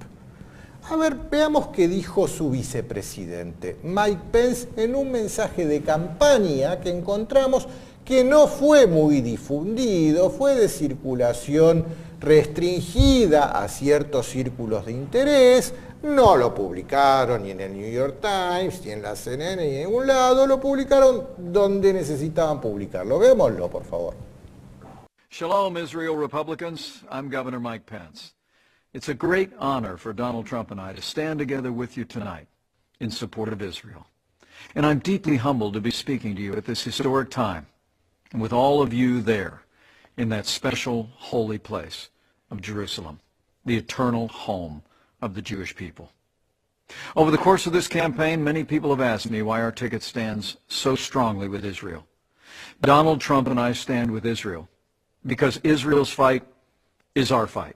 A ver, veamos qué dijo su vicepresidente, Mike Pence, en un mensaje de campaña que encontramos que no fue muy difundido, fue de circulación restringida a ciertos círculos de interés. No lo publicaron ni en el New York Times, ni en la CNN, ni en ningún lado. Lo publicaron donde necesitaban publicarlo. Vémoslo, por favor. Shalom, Israel Republicans. I'm Governor Mike Pence. It's a great honor for Donald Trump and I to stand together with you tonight in support of Israel. And I'm deeply humbled to be speaking to you at this historic time, and with all of you there in that special holy place of Jerusalem, the eternal home of the Jewish people. Over the course of this campaign, many people have asked me why our ticket stands so strongly with Israel. Donald Trump and I stand with Israel because Israel's fight is our fight,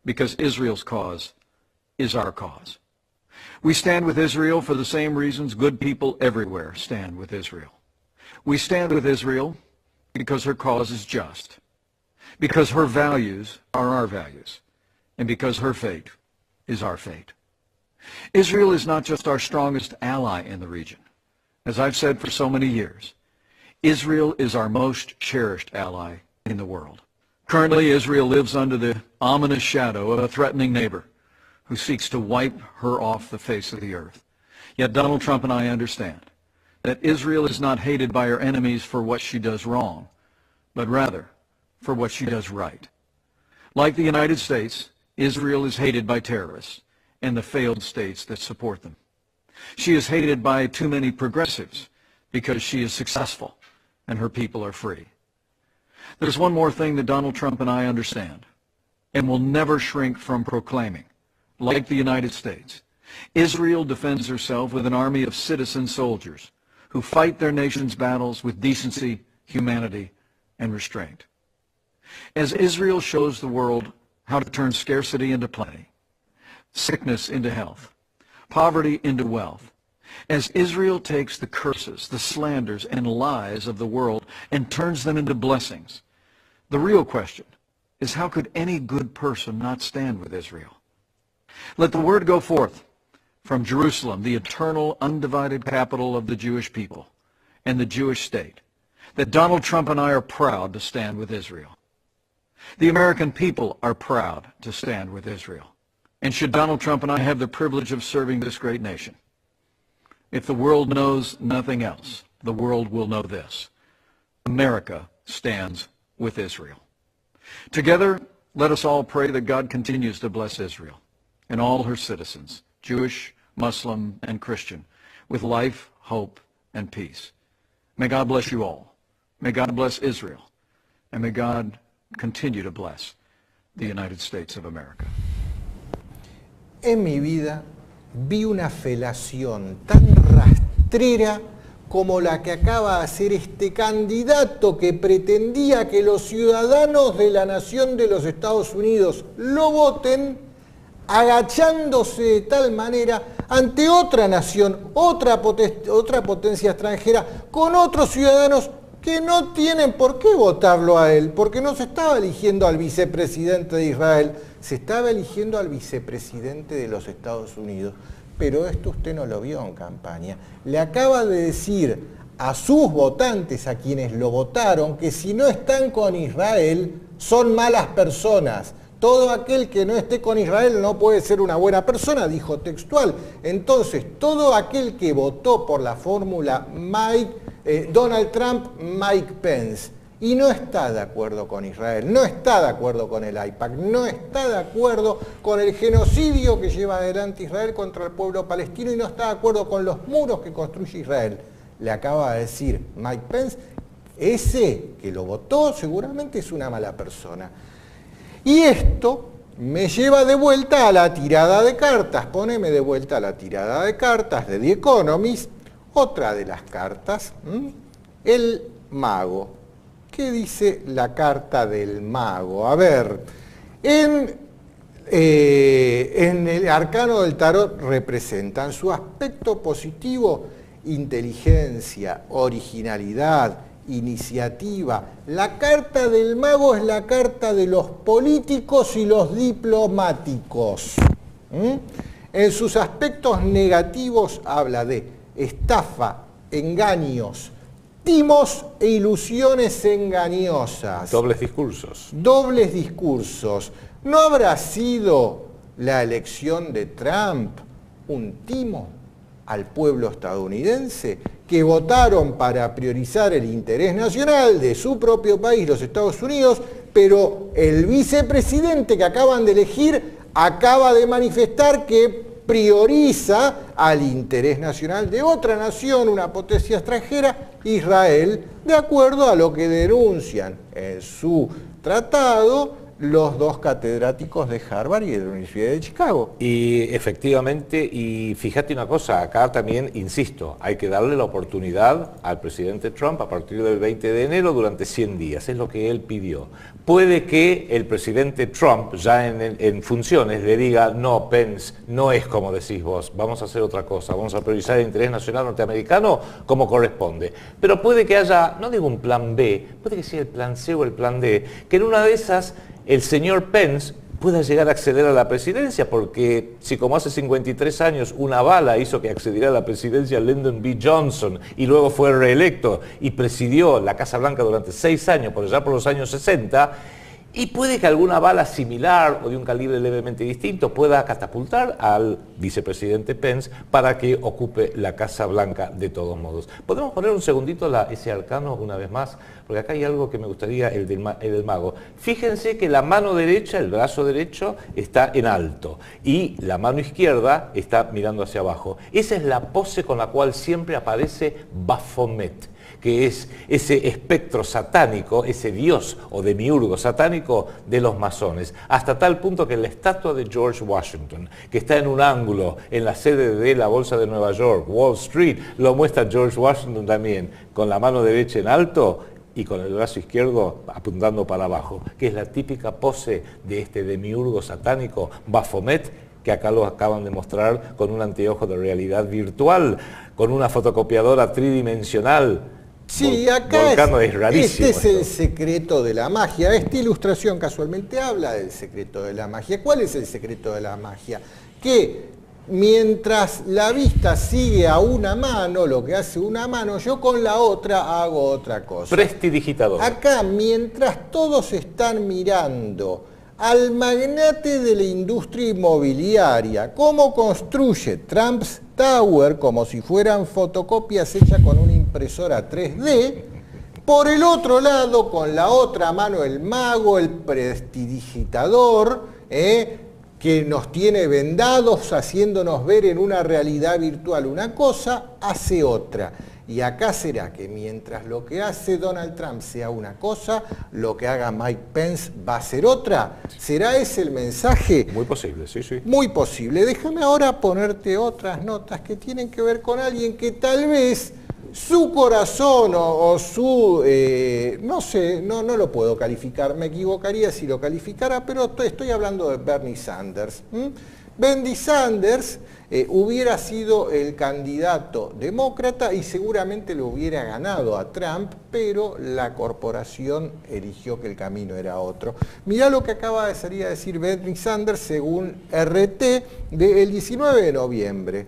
because Israel's cause is our cause. We stand with Israel for the same reasons good people everywhere stand with Israel. We stand with Israel because her cause is just, because her values are our values, and because her fate is our fate. Israel is not just our strongest ally in the region. As I've said for so many years, Israel is our most cherished ally in the world. Currently, Israel lives under the ominous shadow of a threatening neighbor who seeks to wipe her off the face of the earth. Yet Donald Trump and I understand that Israel is not hated by her enemies for what she does wrong, but rather for what she does right. Like the United States, Israel is hated by terrorists and the failed states that support them. She is hated by too many progressives because she is successful and her people are free. There's one more thing that Donald Trump and I understand and will never shrink from proclaiming. Like the United States, Israel defends herself with an army of citizen soldiers who fight their nation's battles with decency, humanity, and restraint. As Israel shows the world how to turn scarcity into plenty, sickness into health, poverty into wealth, as Israel takes the curses, the slanders, and lies of the world and turns them into blessings, the real question is, how could any good person not stand with Israel? Let the word go forth from Jerusalem, the eternal, undivided capital of the Jewish people and the Jewish state, that Donald Trump and I are proud to stand with Israel. The American people are proud to stand with Israel. And should Donald Trump and I have the privilege of serving this great nation, if the world knows nothing else, the world will know this: America stands with Israel. Together, let us all pray that God continues to bless Israel and all her citizens, Jewish, Muslim, and Christian, with life, hope, and peace. May God bless you all. May God bless Israel. And may God continue to bless the United States of America. En mi vida vi una felación tan rastrera como la que acaba de hacer este candidato que pretendía que los ciudadanos de la nación de los Estados Unidos lo voten, agachándose de tal manera ante otra nación, otra potencia extranjera, con otros ciudadanos que no tienen por qué votarlo a él, porque no se estaba eligiendo al vicepresidente de Israel, se estaba eligiendo al vicepresidente de los Estados Unidos. Pero esto usted no lo vio en campaña. Le acaba de decir a sus votantes, a quienes lo votaron, que si no están con Israel, son malas personas. Todo aquel que no esté con Israel no puede ser una buena persona, dijo textual. Entonces, todo aquel que votó por la fórmula Donald Trump, Mike Pence, y no está de acuerdo con Israel, no está de acuerdo con el AIPAC, no está de acuerdo con el genocidio que lleva adelante Israel contra el pueblo palestino y no está de acuerdo con los muros que construye Israel. Le acaba de decir Mike Pence, ese que lo votó seguramente es una mala persona. Y esto me lleva de vuelta a la tirada de cartas, poneme de vuelta a la tirada de cartas de The Economist, otra de las cartas, el mago. ¿Qué dice la carta del mago? A ver, en el arcano del tarot representan su aspecto positivo: inteligencia, originalidad, iniciativa. La carta del mago es la carta de los políticos y los diplomáticos. En sus aspectos negativos habla de estafa, engaños, timos e ilusiones engañosas. Dobles discursos. Dobles discursos. ¿No habrá sido la elección de Trump un timo al pueblo estadounidense, que votaron para priorizar el interés nacional de su propio país, los Estados Unidos, pero el vicepresidente que acaban de elegir acaba de manifestar que prioriza al interés nacional de otra nación, una potencia extranjera, Israel, de acuerdo a lo que denuncian en su tratado los dos catedráticos de Harvard y de la Universidad de Chicago? Y efectivamente, y fíjate una cosa, acá también, insisto, hay que darle la oportunidad al presidente Trump a partir del 20 de enero durante 100 días, es lo que él pidió. Puede que el presidente Trump, ya en funciones, le diga: no, Pence, no es como decís vos, vamos a hacer otra cosa, vamos a priorizar el interés nacional norteamericano como corresponde. Pero puede que haya, no digo un plan B, puede que sea el plan C o el plan D, que en una de esas el señor Pence pueda llegar a acceder a la presidencia, porque si como hace 53 años una bala hizo que accediera a la presidencia Lyndon B. Johnson y luego fue reelecto y presidió la Casa Blanca durante 6 años, por allá por los años 60, Y puede que alguna bala similar o de un calibre levemente distinto pueda catapultar al vicepresidente Pence para que ocupe la Casa Blanca de todos modos. ¿Podemos poner un segundito ese arcano una vez más? Porque acá hay algo que me gustaría, el del mago. Fíjense que la mano derecha, el brazo derecho, está en alto y la mano izquierda está mirando hacia abajo. Esa es la pose con la cual siempre aparece Baphomet, que es ese espectro satánico, ese dios o demiurgo satánico de los masones, hasta tal punto que la estatua de George Washington, que está en un ángulo en la sede de la Bolsa de Nueva York, Wall Street, lo muestra George Washington también, con la mano derecha en alto y con el brazo izquierdo apuntando para abajo, que es la típica pose de este demiurgo satánico, Baphomet, que acá lo acaban de mostrar con un anteojo de realidad virtual, con una fotocopiadora tridimensional. Sí, acá Volcano es rarísimo. Este es el secreto de la magia. Esta ilustración casualmente habla del secreto de la magia. ¿Cuál es el secreto de la magia? Que mientras la vista sigue a una mano, lo que hace una mano, yo con la otra hago otra cosa. Prestidigitador. Acá, mientras todos están mirando al magnate de la industria inmobiliaria, cómo construye Trump's Tower como si fueran fotocopias hechas con una impresora 3D, por el otro lado, con la otra mano, el mago, el prestidigitador, que nos tiene vendados, haciéndonos ver en una realidad virtual una cosa, hace otra. Y acá será que mientras lo que hace Donald Trump sea una cosa, lo que haga Mike Pence va a ser otra. ¿Será ese el mensaje? Muy posible, sí, sí. Muy posible. Déjame ahora ponerte otras notas que tienen que ver con alguien que tal vez su corazón o su, no sé, no lo puedo calificar, me equivocaría si lo calificara, pero estoy hablando de Bernie Sanders. Bernie Sanders hubiera sido el candidato demócrata y seguramente lo hubiera ganado a Trump, pero la corporación eligió que el camino era otro. Mirá lo que acaba de salir a decir Bernie Sanders según RT del 19 de noviembre.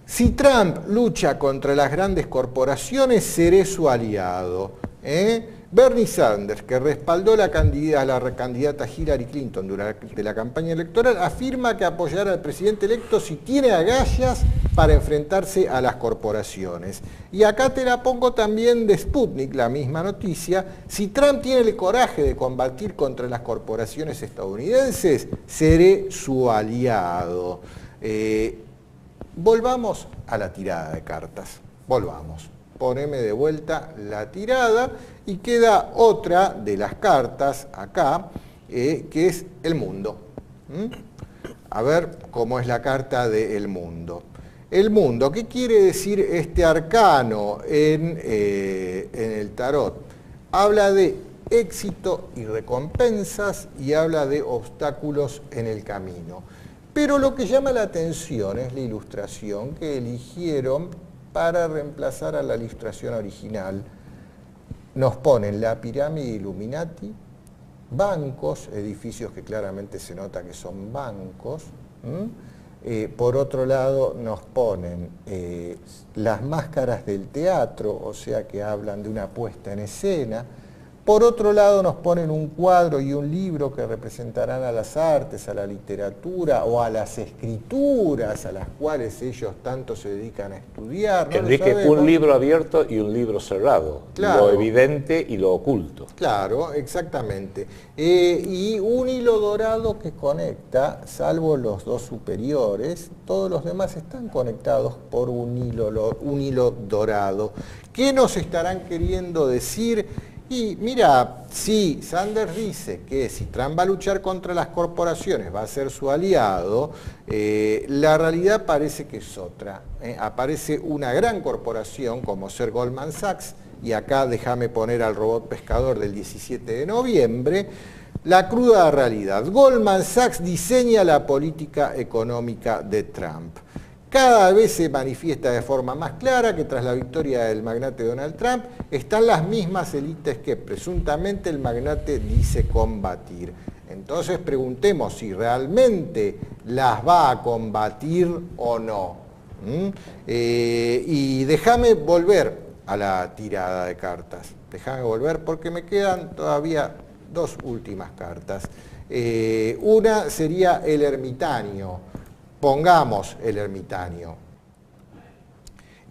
Si Trump lucha contra las grandes corporaciones, seré su aliado. Bernie Sanders, que respaldó a la candidata Hillary Clinton durante la campaña electoral, afirma que apoyará al presidente electo si tiene agallas para enfrentarse a las corporaciones. Y acá te la pongo también de Sputnik, la misma noticia. Si Trump tiene el coraje de combatir contra las corporaciones estadounidenses, seré su aliado. Volvamos a la tirada de cartas. Volvamos. Poneme de vuelta la tirada y queda otra de las cartas acá, que es el mundo. A ver cómo es la carta del mundo. El mundo, ¿qué quiere decir este arcano en el tarot? Habla de éxito y recompensas y habla de obstáculos en el camino. Pero lo que llama la atención es la ilustración que eligieron para reemplazar a la ilustración original. Nos ponen la pirámide Illuminati, bancos, edificios que claramente se nota que son bancos. Por otro lado nos ponen las máscaras del teatro, o sea que hablan de una puesta en escena. Por otro lado nos ponen un cuadro y un libro que representarán a las artes, a la literatura o a las escrituras a las cuales ellos tanto se dedican a estudiar. ¿No? Enrique, un libro abierto y un libro cerrado, claro. Lo evidente y lo oculto. Claro, exactamente. Y un hilo dorado que conecta, salvo los dos superiores, todos los demás están conectados por un hilo dorado. ¿Qué nos estarán queriendo decir? Y mira, si Sanders dice que si Trump va a luchar contra las corporaciones, va a ser su aliado, la realidad parece que es otra. Aparece una gran corporación como ser Goldman Sachs, y acá déjame poner al robot pescador del 17 de noviembre, la cruda realidad. Goldman Sachs diseña la política económica de Trump. Cada vez se manifiesta de forma más clara que tras la victoria del magnate Donald Trump están las mismas élites que presuntamente el magnate dice combatir. Entonces preguntemos si realmente las va a combatir o no. Y déjame volver a la tirada de cartas. Déjame volver porque me quedan todavía dos últimas cartas. Una sería el ermitaño. Pongamos el ermitaño.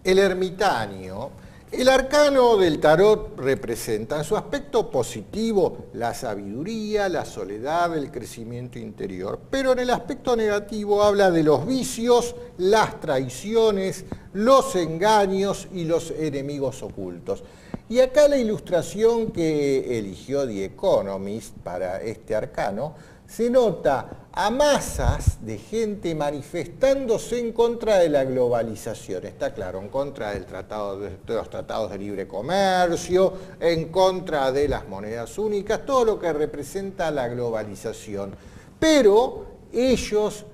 El ermitaño, el arcano del tarot representa en su aspecto positivo la sabiduría, la soledad, el crecimiento interior, pero en el aspecto negativo habla de los vicios, las traiciones, los engaños y los enemigos ocultos. Y acá la ilustración que eligió The Economist para este arcano, se nota a masas de gente manifestándose en contra de la globalización, está claro, en contra del de los tratados de libre comercio, en contra de las monedas únicas, todo lo que representa la globalización. Pero ellos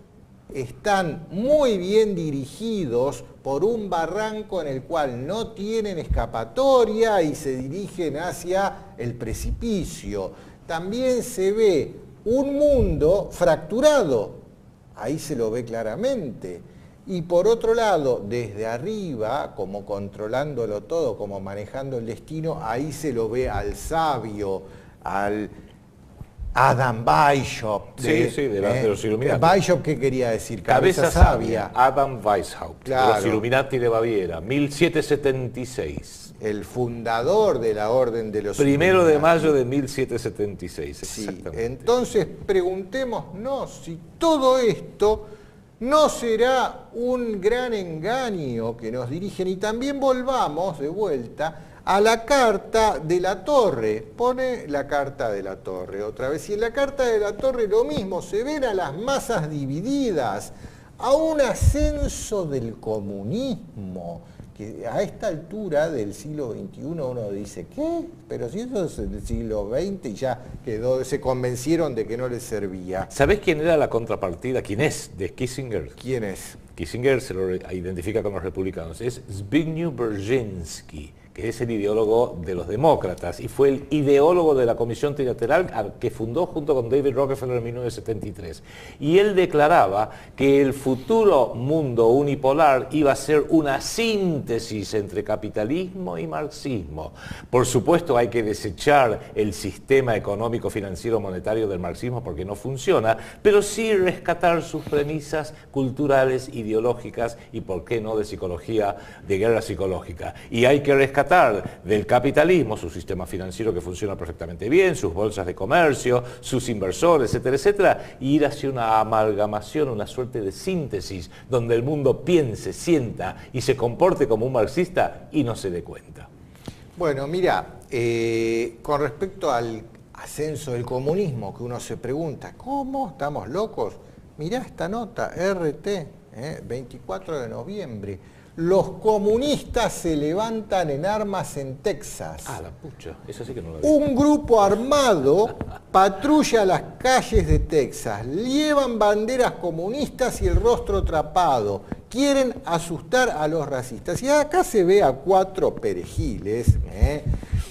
están muy bien dirigidos por un barranco en el cual no tienen escapatoria y se dirigen hacia el precipicio. También se ve un mundo fracturado, ahí se lo ve claramente. Y por otro lado, desde arriba, como controlándolo todo, como manejando el destino, ahí se lo ve al sabio, al Adam Weishaupt. De los Illuminati. Weishaupt, ¿qué quería decir? Cabeza sabia. Adam Weishaupt, claro. De los Illuminati de Baviera, 1776. El fundador de la Orden de los Primero de Illuminati. mayo de 1776, Sí, exactamente. entonces preguntémonos si todo esto no será un gran engaño que nos dirigen, y también volvamos de vuelta a la carta de la Torre. Pone la carta de la Torre otra vez, y en la carta de la Torre lo mismo, se ven a las masas divididas, a un ascenso del comunismo, que a esta altura del siglo XXI uno dice, ¿qué? Pero si eso es del siglo XX y ya quedó, se convencieron de que no les servía. ¿Sabés quién era la contrapartida? ¿Quién es de Kissinger? ¿Quién es? Kissinger se lo identifica con los republicanos. Es Zbigniew Brzezinski, que es el ideólogo de los demócratas y fue el ideólogo de la Comisión Trilateral que fundó junto con David Rockefeller en 1973. Y él declaraba que el futuro mundo unipolar iba a ser una síntesis entre capitalismo y marxismo. Por supuesto hay que desechar el sistema económico, financiero, monetario del marxismo porque no funciona, pero sí rescatar sus premisas culturales, ideológicas y, por qué no, de psicología, de guerra psicológica. Y hay que rescatar del capitalismo su sistema financiero que funciona perfectamente bien, sus bolsas de comercio, sus inversores, etcétera, etcétera, y ir hacia una amalgamación, una suerte de síntesis, donde el mundo piense, sienta y se comporte como un marxista y no se dé cuenta. Bueno, mira, con respecto al ascenso del comunismo, que uno se pregunta, ¿cómo? ¿Estamos locos? Mirá esta nota, RT, 24 de noviembre. Los comunistas se levantan en armas en Texas. Ah, la pucha, eso sí que no lo vi. Un grupo armado patrulla las calles de Texas, llevan banderas comunistas y el rostro trapado, quieren asustar a los racistas. Y acá se ve a 4 perejiles,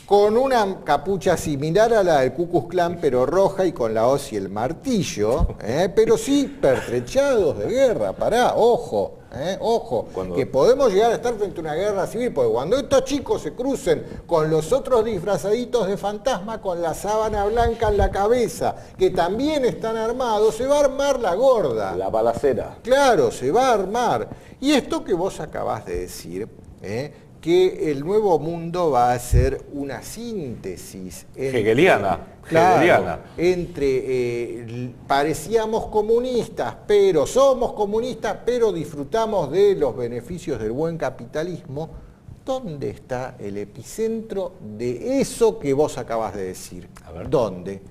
con una capucha similar a la del Ku Klux Klan, pero roja y con la hoz y el martillo, pero sí pertrechados de guerra. Pará, ojo. Ojo, que podemos llegar a estar frente a una guerra civil, porque cuando estos chicos se crucen con los otros disfrazaditos de fantasma con la sábana blanca en la cabeza, que también están armados, se va a armar la gorda. La balacera. Claro, se va a armar. Y esto que vos acabás de decir, que el nuevo mundo va a ser una síntesis hegeliana. Claro, entre parecíamos comunistas, pero somos comunistas, pero disfrutamos de los beneficios del buen capitalismo. ¿Dónde está el epicentro de eso que vos acabas de decir? A ver. ¿Dónde?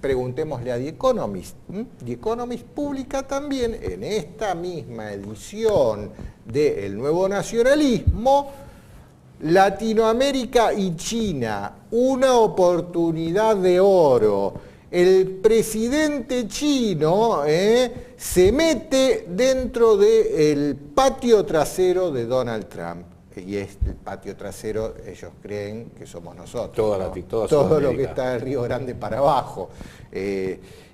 Preguntémosle a The Economist. The Economist publica también en esta misma edición de El Nuevo Nacionalismo, Latinoamérica y China, una oportunidad de oro. El presidente chino se mete dentro del patio trasero de Donald Trump. Y es el patio trasero, ellos creen que somos nosotros. Toda todo lo Sudamérica. que está del Río Grande para abajo.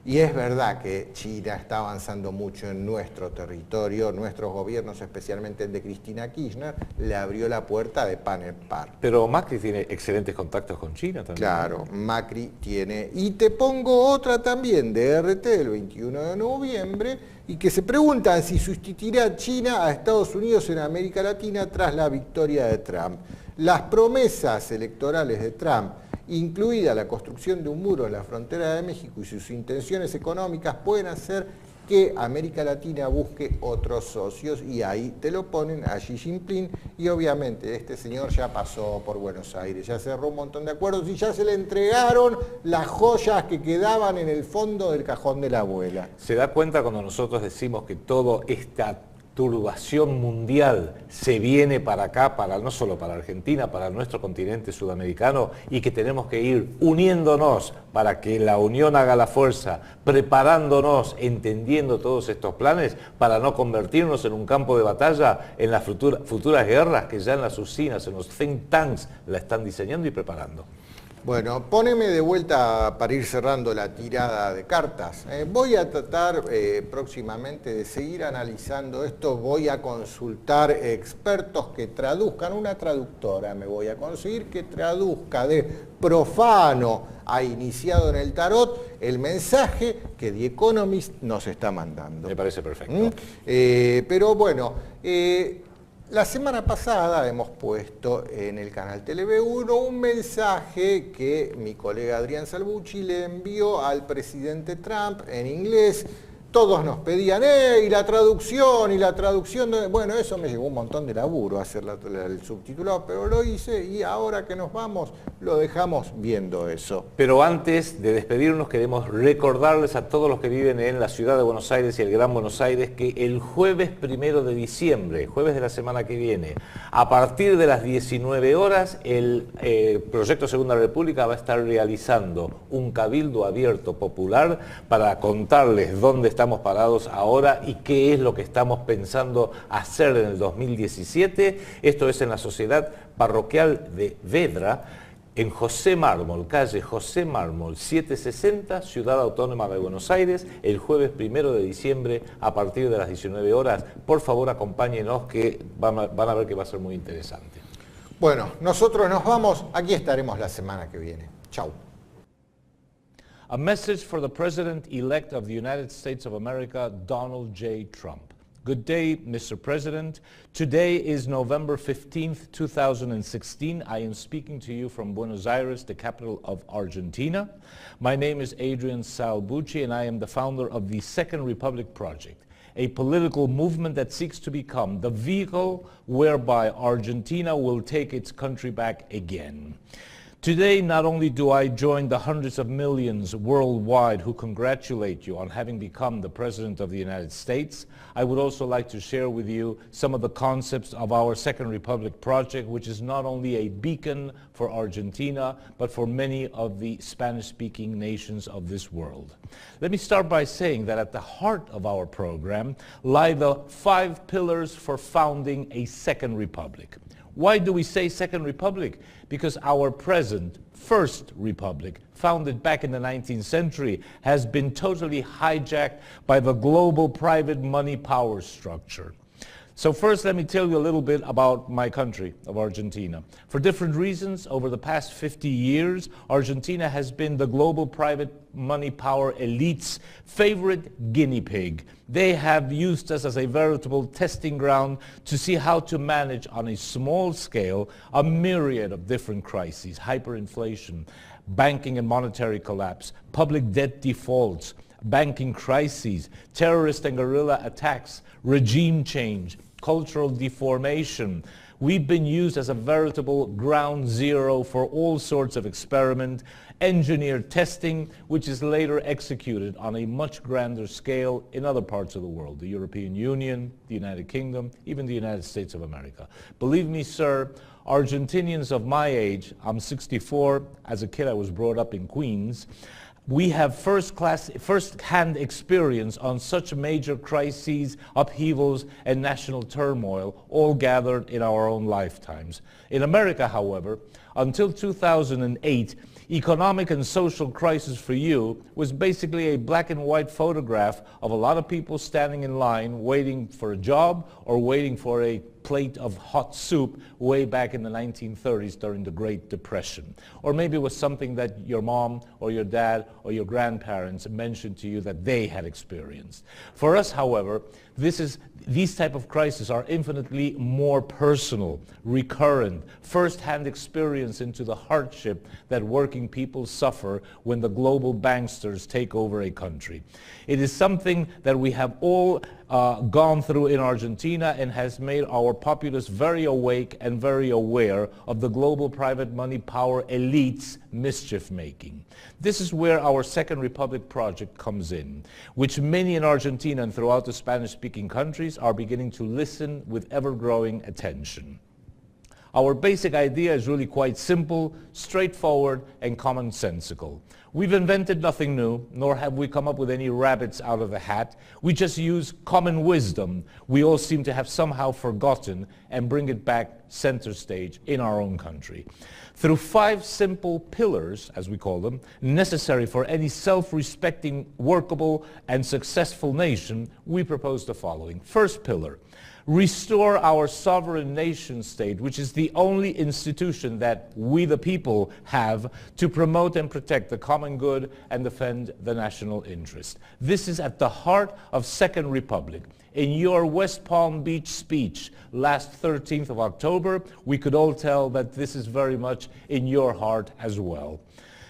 Y es verdad que China está avanzando mucho en nuestro territorio, nuestros gobiernos, especialmente el de Cristina Kirchner, le abrió la puerta de par en par. Pero Macri tiene excelentes contactos con China también. Claro, Macri tiene. Y te pongo otra también de RT del 21 de noviembre, y que se preguntan si sustituirá China a Estados Unidos en América Latina tras la victoria de Trump. Las promesas electorales de Trump, incluida la construcción de un muro en la frontera de México y sus intenciones económicas, pueden hacer que América Latina busque otros socios, y ahí te lo ponen a Xi Jinping, y obviamente este señor ya pasó por Buenos Aires, ya cerró un montón de acuerdos y ya se le entregaron las joyas que quedaban en el fondo del cajón de la abuela. ¿Se da cuenta cuando nosotros decimos que toda esta turbación mundial se viene para acá, no solo para Argentina, para nuestro continente sudamericano, y que tenemos que ir uniéndonos para que la unión haga la fuerza, preparándonos, entendiendo todos estos planes para no convertirnos en un campo de batalla en las futuras guerras que ya en las usinas, en los think tanks la están diseñando y preparando? Bueno, poneme de vuelta para ir cerrando la tirada de cartas. Voy a tratar próximamente de seguir analizando esto, voy a consultar expertos que traduzcan, una traductora me voy a conseguir que traduzca de profano a iniciado en el tarot el mensaje que The Economist nos está mandando. Me parece perfecto. Pero bueno, la semana pasada hemos puesto en el canal Tele-V1 un mensaje que mi colega Adrián Salvucci le envió al presidente Trump en inglés. Todos nos pedían, y la traducción, bueno, eso me llevó un montón de laburo hacer el subtitulado, pero lo hice, y ahora que nos vamos, lo dejamos viendo eso. Pero antes de despedirnos, queremos recordarles a todos los que viven en la ciudad de Buenos Aires y el Gran Buenos Aires que el jueves 1 de diciembre, jueves de la semana que viene, a partir de las 19 horas, el Proyecto Segunda República va a estar realizando un cabildo abierto popular para contarles dónde estamos parados ahora y qué es lo que estamos pensando hacer en el 2017. Esto es en la Sociedad Parroquial de Vedra, en José Mármol, calle José Mármol 760, Ciudad Autónoma de Buenos Aires, el jueves 1 de diciembre a partir de las 19 horas. Por favor, acompáñenos, que van a ver que va a ser muy interesante. Bueno, nosotros nos vamos, aquí estaremos la semana que viene. Chau. A message for the President-elect of the United States of America, Donald J. Trump. Good day, Mr. President. Today is November 15th, 2016. I am speaking to you from Buenos Aires, the capital of Argentina. My name is Adrian Salvucci, and I am the founder of the Second Republic Project, a political movement that seeks to become the vehicle whereby Argentina will take its country back again. Today, not only do I join the hundreds of millions worldwide who congratulate you on having become the President of the United States, I would also like to share with you some of the concepts of our Second Republic project, which is not only a beacon for Argentina, but for many of the Spanish-speaking nations of this world. Let me start by saying that at the heart of our program lie the 5 pillars for founding a Second Republic. Why do we say Second Republic? Because our present First Republic, founded back in the 19th century, has been totally hijacked by the global private money power structure. So first, let me tell you a little bit about my country of Argentina. For different reasons, over the past 50 years, Argentina has been the global private money power elite's favorite guinea pig. They have used us as a veritable testing ground to see how to manage on a small scale a myriad of different crises: hyperinflation, banking and monetary collapse, public debt defaults, banking crises, terrorist and guerrilla attacks, regime change, cultural deformation. We've been used as a veritable ground zero for all sorts of experiment, engineered testing, which is later executed on a much grander scale in other parts of the world, the European Union, the United Kingdom, even the United States of America. Believe me, sir, Argentinians of my age, I'm 64, as a kid I was brought up in Queens, we have first-hand experience on such major crises, upheavals, and national turmoil, all gathered in our own lifetimes. In America, however, until 2008, economic and social crisis for you was basically a black and white photograph of a lot of people standing in line waiting for a job or waiting for a plate of hot soup way back in the 1930s during the Great Depression. Or maybe it was something that your mom or your dad or your grandparents mentioned to you that they had experienced. For us, however, these type of crises are infinitely more personal, recurrent, first-hand experience into the hardship that working people suffer when the global banksters take over a country. It is something that we have all gone through in Argentina and has made our populace very awake and very aware of the global private money power elites' mischief making. This is where our Second Republic project comes in, which many in Argentina and throughout the Spanish-speaking countries are beginning to listen with ever-growing attention. Our basic idea is really quite simple, straightforward, and commonsensical. We've invented nothing new, nor have we come up with any rabbits out of the hat. We just use common wisdom we all seem to have somehow forgotten and bring it back center stage in our own country. Through 5 simple pillars, as we call them, necessary for any self-respecting, workable, and successful nation, we propose the following. First pillar: restore our sovereign nation state, which is the only institution that we the people have to promote and protect the common good and defend the national interest. This is at the heart of Second Republic. In your West Palm Beach speech last 13th of October, we could all tell that this is very much in your heart as well.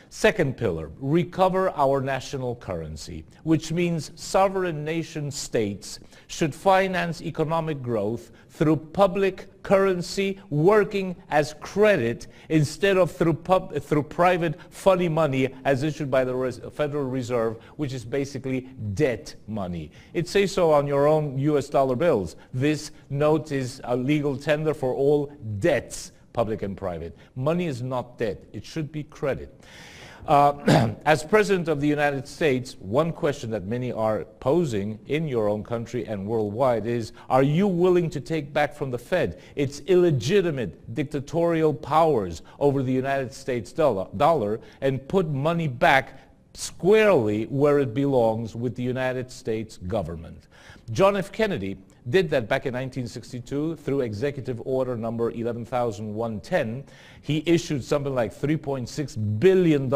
Second pillar, recover our national currency, which means sovereign nation states should finance economic growth through public currency working as credit instead of through private funny money as issued by the Federal Reserve, which is basically debt money. It says so on your own US dollar bills. This note is a legal tender for all debts, public and private. Money is not debt. It should be credit. As President of the United States, one question that many are posing in your own country and worldwide is, are you willing to take back from the Fed its illegitimate dictatorial powers over the United States dollar and put money back squarely where it belongs with the United States government? John F. Kennedy did that back in 1962 through Executive Order number 11,110. He issued something like $3.6 billion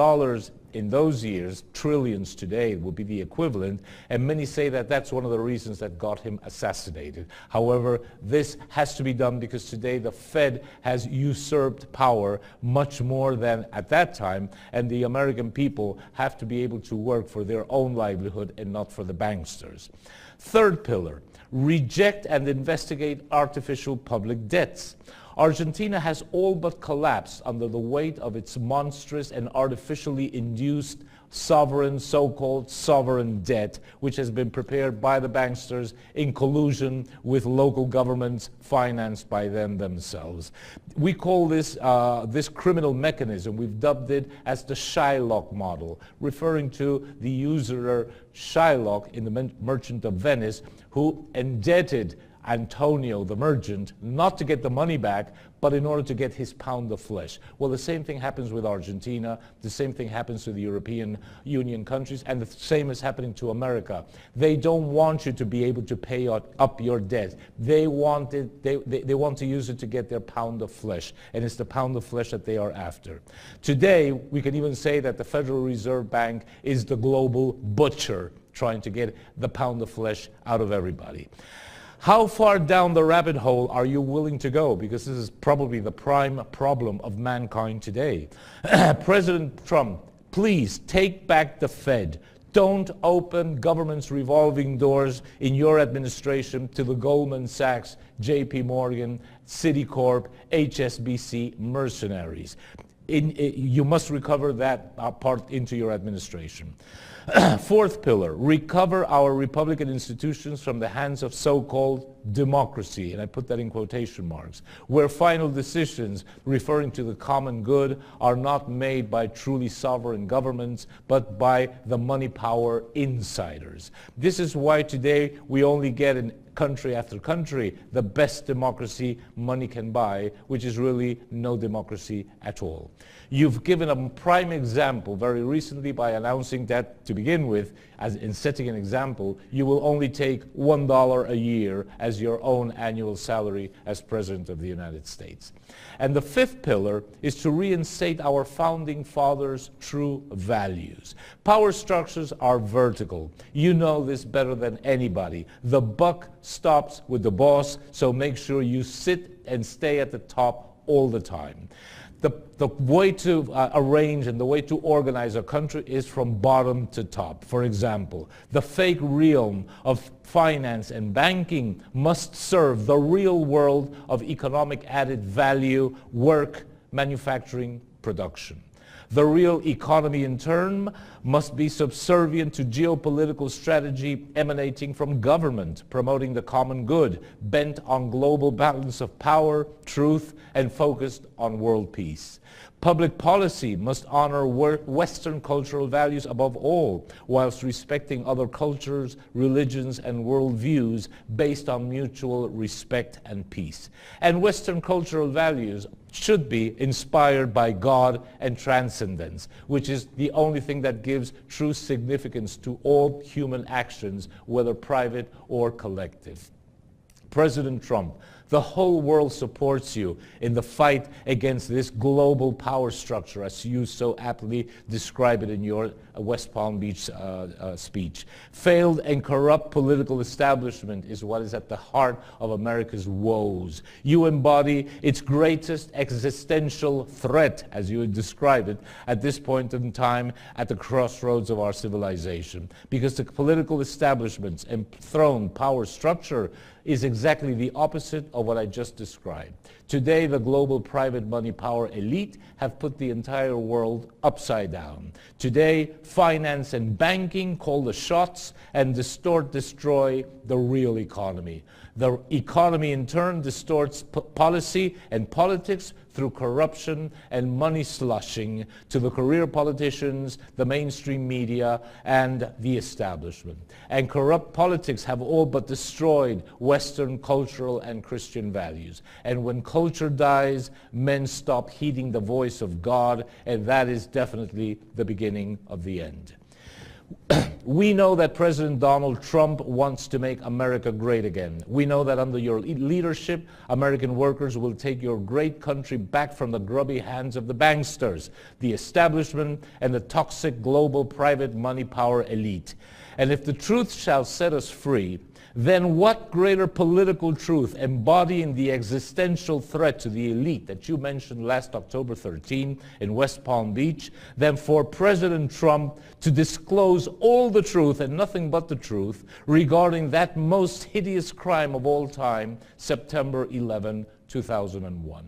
in those years, trillions today would be the equivalent, and many say that that's one of the reasons that got him assassinated. However, this has to be done because today the Fed has usurped power much more than at that time, and the American people have to be able to work for their own livelihood and not for the banksters. Third pillar, reject and investigate artificial public debts. Argentina has all but collapsed under the weight of its monstrous and artificially induced so-called sovereign debt, which has been prepared by the banksters in collusion with local governments financed by them themselves. We call this criminal mechanism, we've dubbed it as the Shylock model, referring to the usurer Shylock in the Merchant of Venice, who indebted Antonio, the merchant, not to get the money back, but in order to get his pound of flesh. Well, the same thing happens with Argentina, the same thing happens to the European Union countries, and the same is happening to America. They don't want you to be able to pay up your debt. They want they want to use it to get their pound of flesh, and it's the pound of flesh that they are after. Today, we can even say that the Federal Reserve Bank is the global butcher trying to get the pound of flesh out of everybody. How far down the rabbit hole are you willing to go? Because this is probably the prime problem of mankind today. President Trump, please take back the Fed. Don't open government's revolving doors in your administration to the Goldman Sachs, JP Morgan, Citicorp, HSBC mercenaries. You must recover that part into your administration. Fourth pillar, recover our Republican institutions from the hands of so-called democracy, and I put that in quotation marks, where final decisions referring to the common good are not made by truly sovereign governments, but by the money power insiders. This is why today we only get in country after country the best democracy money can buy, which is really no democracy at all. You've given a prime example very recently by announcing that, to begin with, as in setting an example, you will only take $1 a year as your own annual salary as President of the United States. And the fifth pillar is to reinstate our founding fathers' true values. Power structures are vertical. You know this better than anybody. The buck stops with the boss, so make sure you sit and stay at the top all the time. The way to arrange and the way to organize a country is from bottom to top. For example, the fake realm of finance and banking must serve the real world of economic added value, work, manufacturing, production. The real economy, in turn, must be subservient to geopolitical strategy emanating from government, promoting the common good, bent on global balance of power, truth, and focused on world peace. Public policy must honor Western cultural values above all, whilst respecting other cultures, religions, and worldviews based on mutual respect and peace. And Western cultural values should be inspired by God and transcendence, which is the only thing that gives true significance to all human actions, whether private or collective. President Trump, the whole world supports you in the fight against this global power structure, as you so aptly describe it in your West Palm Beach speech. Failed and corrupt political establishment is what is at the heart of America's woes. You embody its greatest existential threat, as you would describe it, at this point in time at the crossroads of our civilization. Because the political establishment's enthroned power structure is exactly the opposite of what I just described. Today, the global private money power elite have put the entire world upside down. Today, finance and banking call the shots and destroy the real economy. The economy, in turn, distorts policy and politics through corruption and money slushing to the career politicians, the mainstream media, and the establishment. And corrupt politics have all but destroyed Western cultural and Christian values. And when culture dies, men stop heeding the voice of God, and that is definitely the beginning of the end. We know that President Donald Trump wants to make America great again. We know that under your leadership, American workers will take your great country back from the grubby hands of the banksters, the establishment, and the toxic global private money power elite. And if the truth shall set us free, then what greater political truth embodying the existential threat to the elite that you mentioned last October 13 in West Palm Beach than for President Trump to disclose all the truth and nothing but the truth regarding that most hideous crime of all time, September 11, 2001.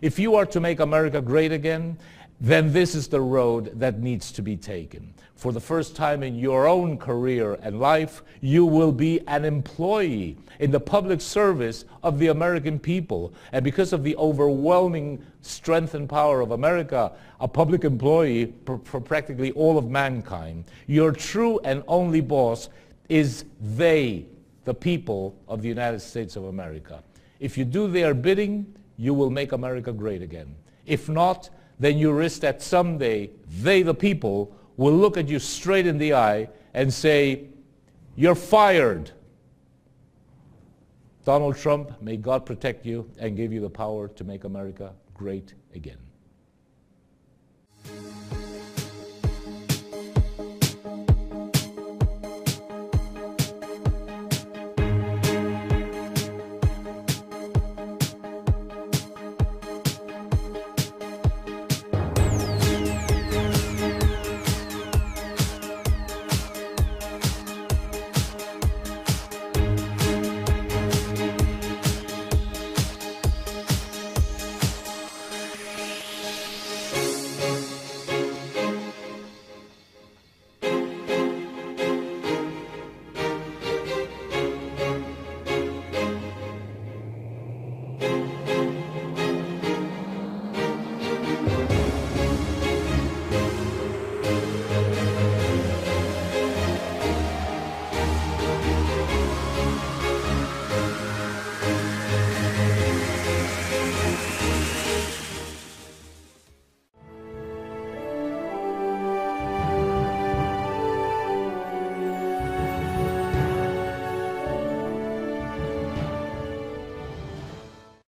If you are to make America great again, then this is the road that needs to be taken. For the first time in your own career and life, you will be an employee in the public service of the American people. And because of the overwhelming strength and power of America, a public employee for practically all of mankind, your true and only boss is they, the people of the United States of America. If you do their bidding, you will make America great again. If not, then you risk that someday they, the people, will look at you straight in the eye and say, "You're fired." Donald Trump, may God protect you and give you the power to make America great again.